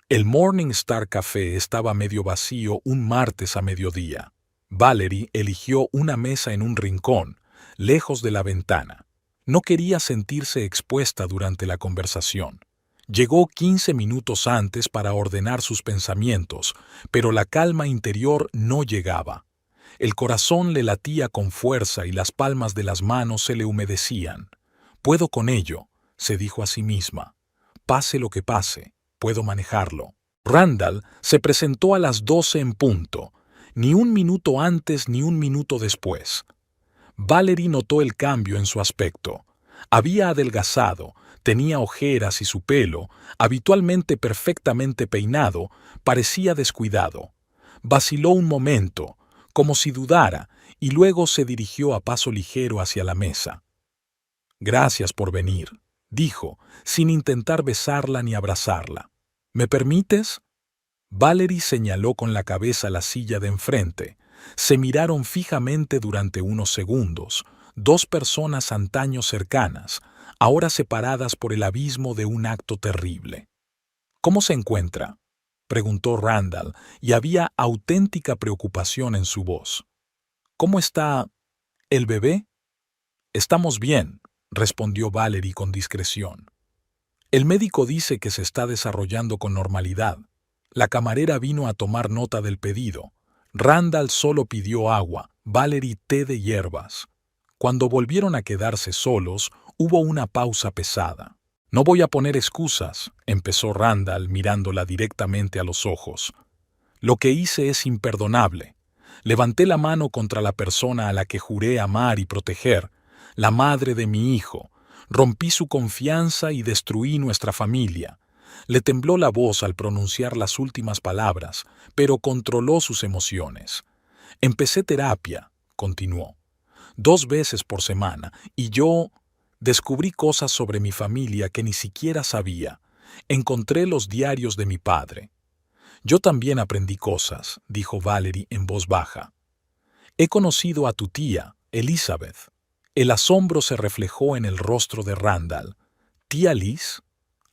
El Morning Star Café estaba medio vacío un martes a mediodía. Valerie eligió una mesa en un rincón, lejos de la ventana. No quería sentirse expuesta durante la conversación. Llegó 15 minutos antes para ordenar sus pensamientos, pero la calma interior no llegaba. El corazón le latía con fuerza y las palmas de las manos se le humedecían. «Puedo con ello», se dijo a sí misma. «Pase lo que pase, puedo manejarlo». Randall se presentó a las 12 en punto, ni un minuto antes ni un minuto después. Valerie notó el cambio en su aspecto. Había adelgazado, tenía ojeras y su pelo, habitualmente perfectamente peinado, parecía descuidado. Vaciló un momento, como si dudara, y luego se dirigió a paso ligero hacia la mesa. «Gracias por venir», dijo, sin intentar besarla ni abrazarla. «¿Me permites?». Valerie señaló con la cabeza la silla de enfrente. Se miraron fijamente durante unos segundos, dos personas antaño cercanas, ahora separadas por el abismo de un acto terrible. «¿Cómo se encuentra?». preguntó Randall, y había auténtica preocupación en su voz. ¿Cómo está el bebé? Estamos bien, respondió Valerie con discreción. El médico dice que se está desarrollando con normalidad. La camarera vino a tomar nota del pedido. Randall solo pidió agua, Valerie té de hierbas. Cuando volvieron a quedarse solos, hubo una pausa pesada. No voy a poner excusas, empezó Randall mirándola directamente a los ojos. Lo que hice es imperdonable. Levanté la mano contra la persona a la que juré amar y proteger, la madre de mi hijo. Rompí su confianza y destruí nuestra familia. Le tembló la voz al pronunciar las últimas palabras, pero controló sus emociones. Empecé terapia, continuó, 2 veces por semana, y yo descubrí cosas sobre mi familia que ni siquiera sabía. Encontré los diarios de mi padre. Yo también aprendí cosas, dijo Valerie en voz baja. He conocido a tu tía, Elizabeth. El asombro se reflejó en el rostro de Randall. ¿Tía Liz?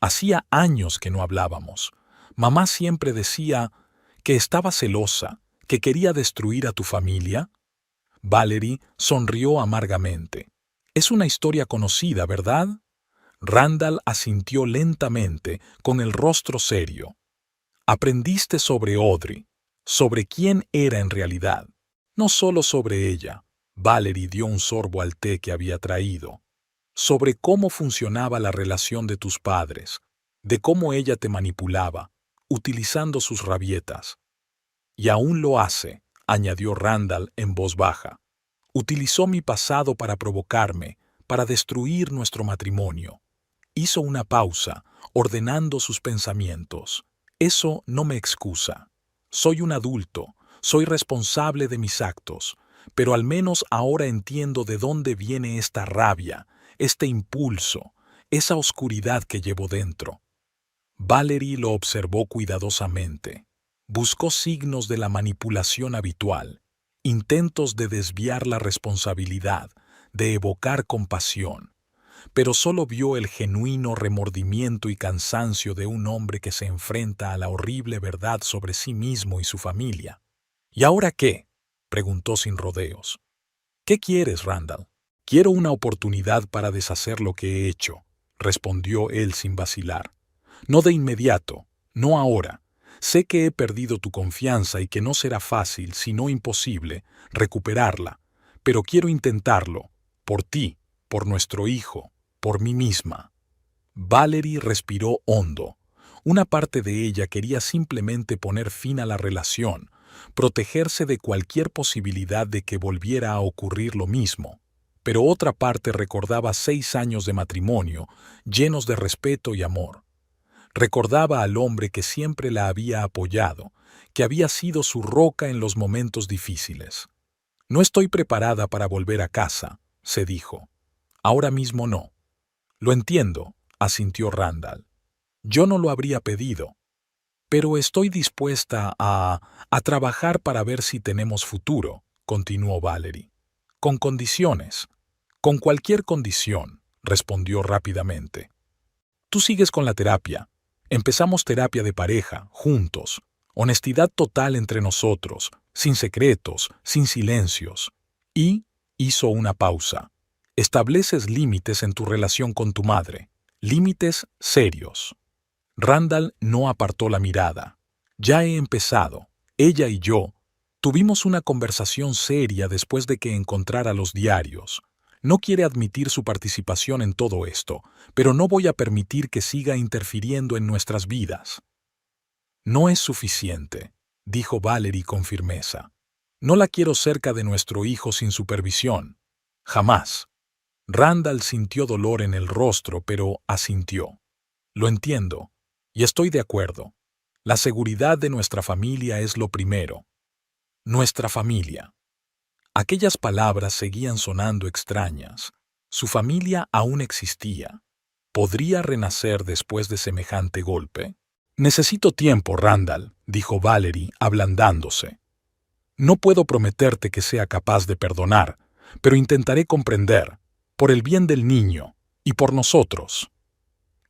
Hacía años que no hablábamos. Mamá siempre decía que estaba celosa, que quería destruir a tu familia. Valerie sonrió amargamente. Es una historia conocida, ¿verdad? Randall asintió lentamente, con el rostro serio. Aprendiste sobre Audrey, sobre quién era en realidad, no solo sobre ella. Valerie dio un sorbo al té que había traído. Sobre cómo funcionaba la relación de tus padres, de cómo ella te manipulaba, utilizando sus rabietas. Y aún lo hace, añadió Randall en voz baja. Utilizó mi pasado para provocarme, para destruir nuestro matrimonio. Hizo una pausa, ordenando sus pensamientos. Eso no me excusa. Soy un adulto, soy responsable de mis actos, pero al menos ahora entiendo de dónde viene esta rabia, este impulso, esa oscuridad que llevo dentro. Valerie lo observó cuidadosamente. Buscó signos de la manipulación habitual, intentos de desviar la responsabilidad, de evocar compasión, pero solo vio el genuino remordimiento y cansancio de un hombre que se enfrenta a la horrible verdad sobre sí mismo y su familia. ¿Y ahora qué?, preguntó sin rodeos. ¿Qué quieres, Randall? Quiero una oportunidad para deshacer lo que he hecho, respondió él sin vacilar. No de inmediato, no ahora. Sé que he perdido tu confianza y que no será fácil, si no imposible, recuperarla, pero quiero intentarlo, por ti, por nuestro hijo, por mí misma. Valerie respiró hondo. Una parte de ella quería simplemente poner fin a la relación, protegerse de cualquier posibilidad de que volviera a ocurrir lo mismo. Pero otra parte recordaba 6 años de matrimonio, llenos de respeto y amor. Recordaba al hombre que siempre la había apoyado, que había sido su roca en los momentos difíciles. No estoy preparada para volver a casa, se dijo. Ahora mismo no. Lo entiendo, asintió Randall. Yo no lo habría pedido. Pero estoy dispuesta a trabajar para ver si tenemos futuro, continuó Valerie. Con condiciones. Con cualquier condición, respondió rápidamente. Tú sigues con la terapia. Empezamos terapia de pareja, juntos. Honestidad total entre nosotros, sin secretos, sin silencios. Y hizo una pausa. Estableces límites en tu relación con tu madre. Límites serios. Randall no apartó la mirada. Ya he empezado. Ella y yo tuvimos una conversación seria después de que encontrara los diarios. No quiere admitir su participación en todo esto, pero no voy a permitir que siga interfiriendo en nuestras vidas. No es suficiente, dijo Valerie con firmeza. No la quiero cerca de nuestro hijo sin supervisión. Jamás. Randall sintió dolor en el rostro, pero asintió. Lo entiendo, y estoy de acuerdo. La seguridad de nuestra familia es lo primero. Nuestra familia. Aquellas palabras seguían sonando extrañas. Su familia aún existía. ¿Podría renacer después de semejante golpe? Necesito tiempo, Randall, dijo Valerie, ablandándose. No puedo prometerte que sea capaz de perdonar, pero intentaré comprender, por el bien del niño y por nosotros.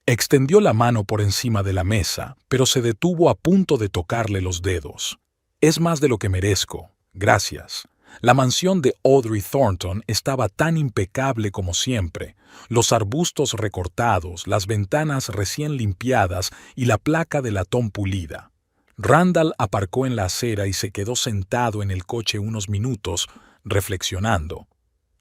Extendió la mano por encima de la mesa, pero se detuvo a punto de tocarle los dedos. Es más de lo que merezco, gracias. La mansión de Audrey Thornton estaba tan impecable como siempre. Los arbustos recortados, las ventanas recién limpiadas y la placa de latón pulida. Randall aparcó en la acera y se quedó sentado en el coche unos minutos, reflexionando.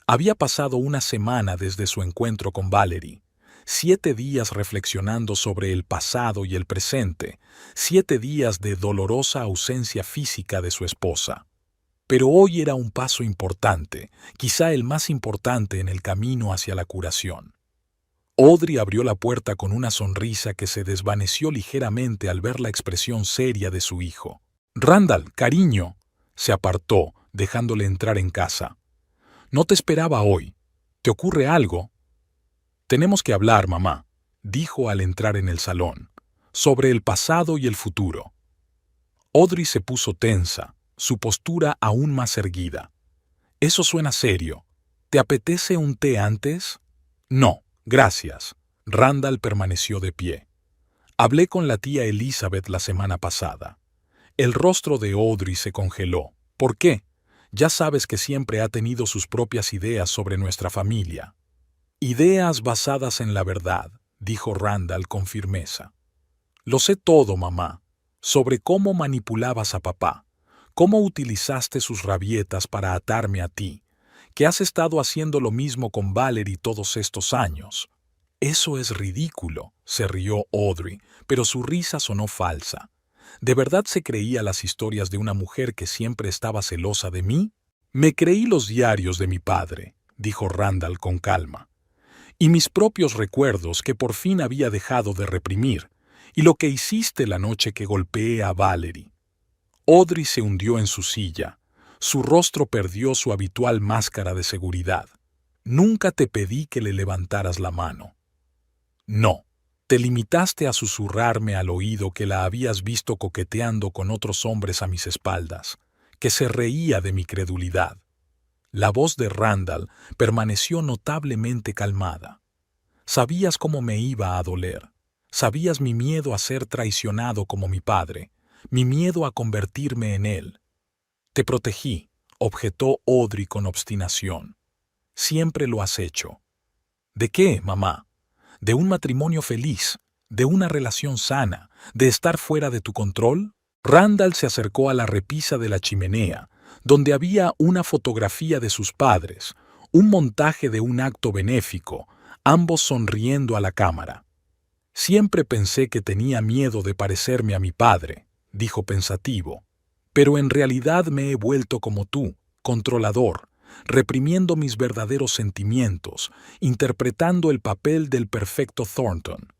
Había pasado una semana desde su encuentro con Valerie. 7 días reflexionando sobre el pasado y el presente, 7 días de dolorosa ausencia física de su esposa. Pero hoy era un paso importante, quizá el más importante en el camino hacia la curación. Audrey abrió la puerta con una sonrisa que se desvaneció ligeramente al ver la expresión seria de su hijo. «Randall, cariño», se apartó, dejándole entrar en casa. «No te esperaba hoy. ¿Te ocurre algo?» «Tenemos que hablar, mamá», dijo al entrar en el salón, «sobre el pasado y el futuro». Audrey se puso tensa, su postura aún más erguida. «Eso suena serio. ¿Te apetece un té antes?» «No, gracias». Randall permaneció de pie. «Hablé con la tía Elizabeth la semana pasada». El rostro de Audrey se congeló. «¿Por qué? Ya sabes que siempre ha tenido sus propias ideas sobre nuestra familia». «Ideas basadas en la verdad», dijo Randall con firmeza. «Lo sé todo, mamá, sobre cómo manipulabas a papá, cómo utilizaste sus rabietas para atarme a ti, que has estado haciendo lo mismo con Valerie todos estos años». «Eso es ridículo», se rió Audrey, pero su risa sonó falsa. ¿De verdad se creía las historias de una mujer que siempre estaba celosa de mí? «Me creí los diarios de mi padre», dijo Randall con calma, «y mis propios recuerdos que por fin había dejado de reprimir, y lo que hiciste la noche que golpeé a Valerie». Audrey se hundió en su silla. Su rostro perdió su habitual máscara de seguridad. «Nunca te pedí que le levantaras la mano». «No, te limitaste a susurrarme al oído que la habías visto coqueteando con otros hombres a mis espaldas, que se reía de mi credulidad». La voz de Randall permaneció notablemente calmada. «Sabías cómo me iba a doler. Sabías mi miedo a ser traicionado como mi padre, mi miedo a convertirme en él». «Te protegí», objetó Audrey con obstinación. «Siempre lo has hecho». «¿De qué, mamá? ¿De un matrimonio feliz? ¿De una relación sana? ¿De estar fuera de tu control?» Randall se acercó a la repisa de la chimenea, donde había una fotografía de sus padres, un montaje de un acto benéfico, ambos sonriendo a la cámara. «Siempre pensé que tenía miedo de parecerme a mi padre», dijo pensativo, «pero en realidad me he vuelto como tú, controlador, reprimiendo mis verdaderos sentimientos, interpretando el papel del perfecto Thornton.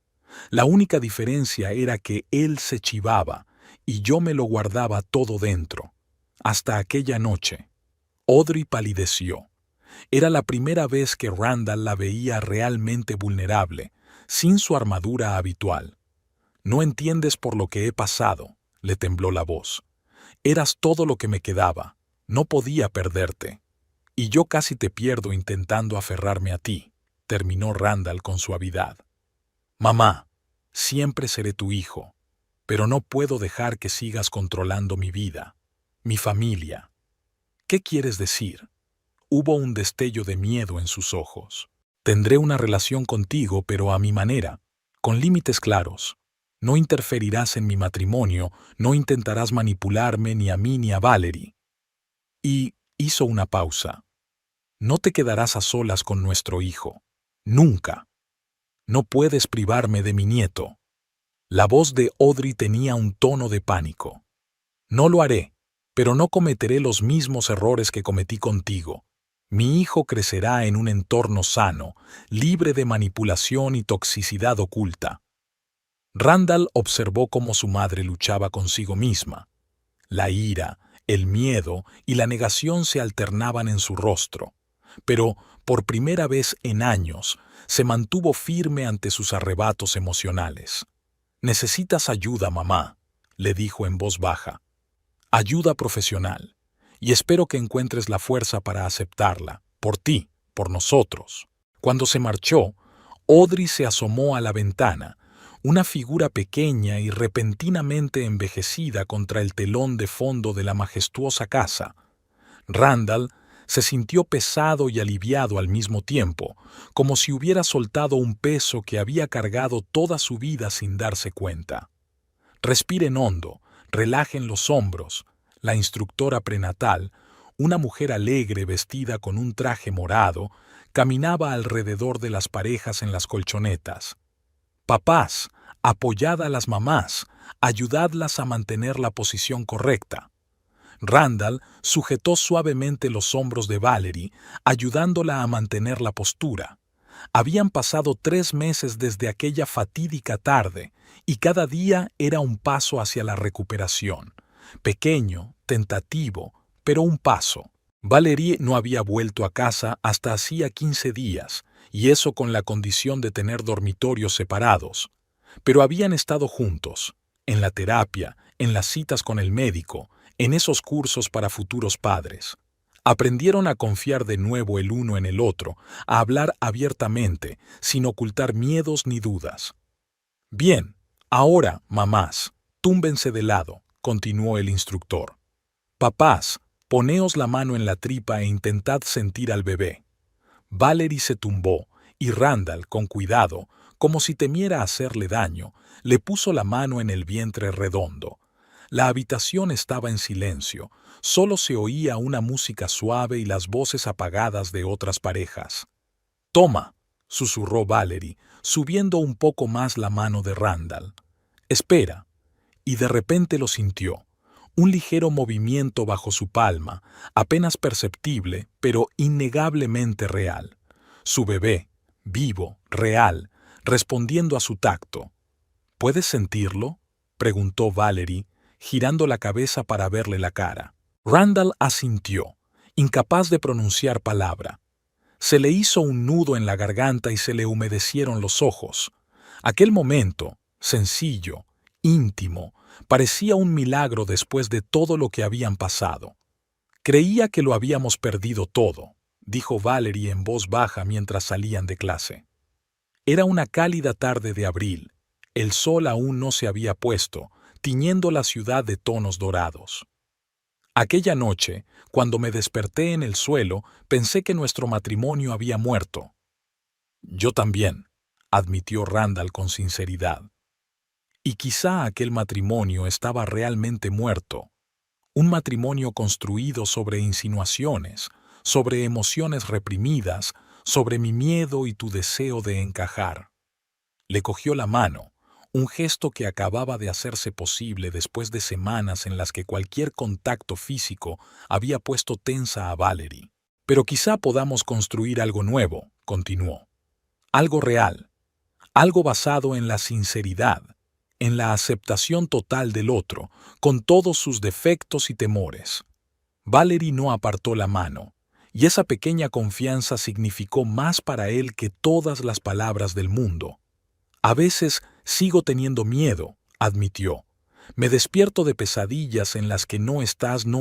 La única diferencia era que él se chivaba y yo me lo guardaba todo dentro. Hasta aquella noche». Audrey palideció. Era la primera vez que Randall la veía realmente vulnerable, sin su armadura habitual. «No entiendes por lo que he pasado», le tembló la voz. «Eras todo lo que me quedaba. No podía perderte. Y yo casi te pierdo intentando aferrarme a ti», terminó Randall con suavidad. «Mamá, siempre seré tu hijo, pero no puedo dejar que sigas controlando mi vida, mi familia». «¿Qué quieres decir?». Hubo un destello de miedo en sus ojos. «Tendré una relación contigo, pero a mi manera, con límites claros. No interferirás en mi matrimonio, no intentarás manipularme ni a mí ni a Valerie». Y hizo una pausa. «No te quedarás a solas con nuestro hijo. Nunca. No puedes privarme de mi nieto». La voz de Audrey tenía un tono de pánico. «No lo haré, pero no cometeré los mismos errores que cometí contigo. Mi hijo crecerá en un entorno sano, libre de manipulación y toxicidad oculta». Randall observó cómo su madre luchaba consigo misma. La ira, el miedo y la negación se alternaban en su rostro, pero, por primera vez en años, se mantuvo firme ante sus arrebatos emocionales. «Necesitas ayuda, mamá», le dijo en voz baja. «Ayuda profesional. Y espero que encuentres la fuerza para aceptarla, por ti, por nosotros». Cuando se marchó, Audrey se asomó a la ventana, una figura pequeña y repentinamente envejecida contra el telón de fondo de la majestuosa casa. Randall se sintió pesado y aliviado al mismo tiempo, como si hubiera soltado un peso que había cargado toda su vida sin darse cuenta. Respiren hondo, relajen los hombros. La instructora prenatal, una mujer alegre vestida con un traje morado, caminaba alrededor de las parejas en las colchonetas. Papás, apoyad a las mamás, ayudadlas a mantener la posición correcta. Randall sujetó suavemente los hombros de Valerie, ayudándola a mantener la postura. Habían pasado 3 meses desde aquella fatídica tarde, y cada día era un paso hacia la recuperación. Pequeño, tentativo, pero un paso. Valerie no había vuelto a casa hasta hacía 15 días, y eso con la condición de tener dormitorios separados. Pero habían estado juntos, en la terapia, en las citas con el médico, en esos cursos para futuros padres. Aprendieron a confiar de nuevo el uno en el otro, a hablar abiertamente, sin ocultar miedos ni dudas. Bien, ahora, mamás, túmbense de lado, continuó el instructor. Papás, poneos la mano en la tripa e intentad sentir al bebé. Valerie se tumbó, y Randall, con cuidado, como si temiera hacerle daño, le puso la mano en el vientre redondo. La habitación estaba en silencio, solo se oía una música suave y las voces apagadas de otras parejas. «Toma», susurró Valerie, subiendo un poco más la mano de Randall. «Espera», y de repente lo sintió. Un ligero movimiento bajo su palma, apenas perceptible, pero innegablemente real. Su bebé, vivo, real, respondiendo a su tacto. «¿Puedes sentirlo?», preguntó Valerie, girando la cabeza para verle la cara. Randall asintió, incapaz de pronunciar palabra. Se le hizo un nudo en la garganta y se le humedecieron los ojos. Aquel momento, sencillo, íntimo, parecía un milagro después de todo lo que habían pasado. «Creía que lo habíamos perdido todo», dijo Valerie en voz baja mientras salían de clase. Era una cálida tarde de abril. El sol aún no se había puesto, tiñendo la ciudad de tonos dorados. Aquella noche, cuando me desperté en el suelo, pensé que nuestro matrimonio había muerto. «Yo también», admitió Randall con sinceridad. Y quizá aquel matrimonio estaba realmente muerto. Un matrimonio construido sobre insinuaciones, sobre emociones reprimidas, sobre mi miedo y tu deseo de encajar. Le cogió la mano, un gesto que acababa de hacerse posible después de semanas en las que cualquier contacto físico había puesto tensa a Valerie. «Pero quizá podamos construir algo nuevo», continuó. «Algo real, algo basado en la sinceridad, en la aceptación total del otro, con todos sus defectos y temores». Valerie no apartó la mano, y esa pequeña confianza significó más para él que todas las palabras del mundo. «A veces sigo teniendo miedo», admitió. «Me despierto de pesadillas en las que no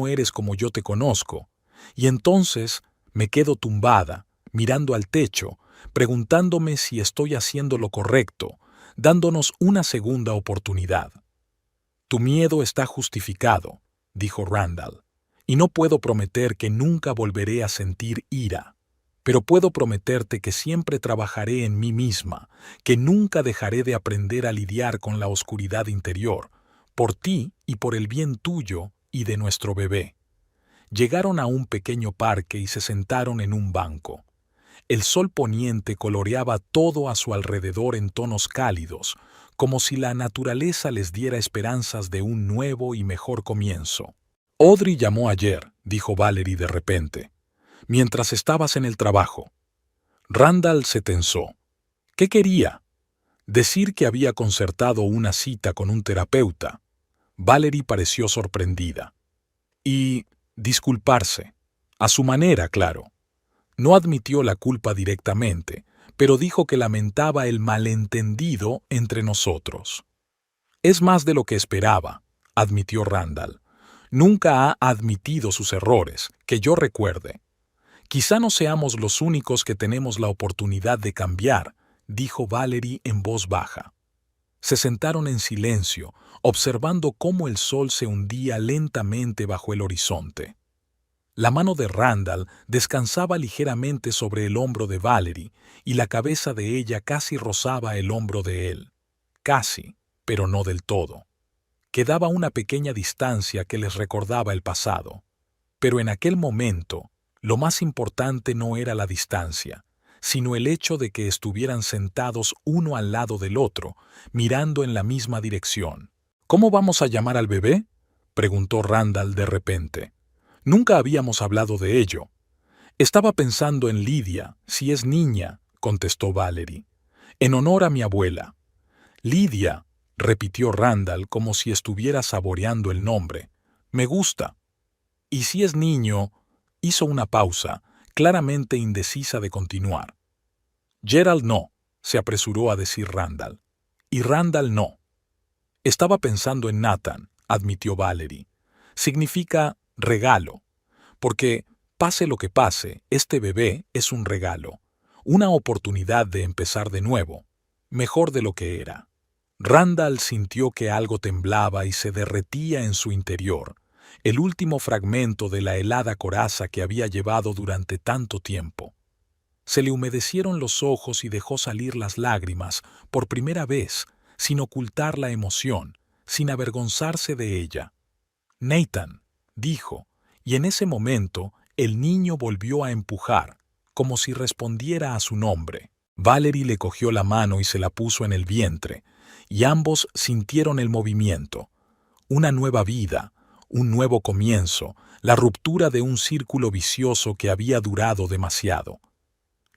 eres como yo te conozco, y entonces me quedo tumbada, mirando al techo, preguntándome si estoy haciendo lo correcto, dándonos una segunda oportunidad». «Tu miedo está justificado», dijo Randall, «y no puedo prometer que nunca volveré a sentir ira. Pero puedo prometerte que siempre trabajaré en mí misma, que nunca dejaré de aprender a lidiar con la oscuridad interior, por ti y por el bien tuyo y de nuestro bebé». Llegaron a un pequeño parque y se sentaron en un banco. El sol poniente coloreaba todo a su alrededor en tonos cálidos, como si la naturaleza les diera esperanzas de un nuevo y mejor comienzo. «Audrey llamó ayer», dijo Valerie de repente, «mientras estabas en el trabajo». Randall se tensó. ¿Qué quería? Decir que había concertado una cita con un terapeuta. Valerie pareció sorprendida. Y disculparse. A su manera, claro. No admitió la culpa directamente, pero dijo que lamentaba el malentendido entre nosotros. «Es más de lo que esperaba», admitió Randall. «Nunca ha admitido sus errores, que yo recuerde. Quizá no seamos los únicos que tenemos la oportunidad de cambiar, dijo Valerie en voz baja. Se sentaron en silencio, observando cómo el sol se hundía lentamente bajo el horizonte. La mano de Randall descansaba ligeramente sobre el hombro de Valerie y la cabeza de ella casi rozaba el hombro de él. Casi, pero no del todo. Quedaba una pequeña distancia que les recordaba el pasado. Pero en aquel momento, lo más importante no era la distancia, sino el hecho de que estuvieran sentados uno al lado del otro, mirando en la misma dirección. ¿Cómo vamos a llamar al bebé?, preguntó Randall de repente. Nunca habíamos hablado de ello. Estaba pensando en Lydia, si es niña, contestó Valerie. En honor a mi abuela. Lydia, repitió Randall como si estuviera saboreando el nombre. Me gusta. Y si es niño, hizo una pausa, claramente indecisa de continuar. Gerald no, se apresuró a decir Randall. Y Randall no. Estaba pensando en Nathan, admitió Valerie. Significa regalo, porque, pase lo que pase, este bebé es un regalo, una oportunidad de empezar de nuevo, mejor de lo que era. Randall sintió que algo temblaba y se derretía en su interior, el último fragmento de la helada coraza que había llevado durante tanto tiempo. Se le humedecieron los ojos y dejó salir las lágrimas, por primera vez, sin ocultar la emoción, sin avergonzarse de ella. Nathan, dijo, y en ese momento el niño volvió a empujar, como si respondiera a su nombre. Valerie le cogió la mano y se la puso en el vientre, y ambos sintieron el movimiento. Una nueva vida, un nuevo comienzo, la ruptura de un círculo vicioso que había durado demasiado.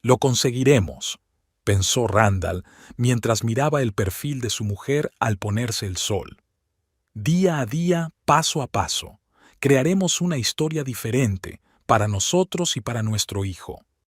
Lo conseguiremos, pensó Randall mientras miraba el perfil de su mujer al ponerse el sol. Día a día, paso a paso, crearemos una historia diferente para nosotros y para nuestro hijo.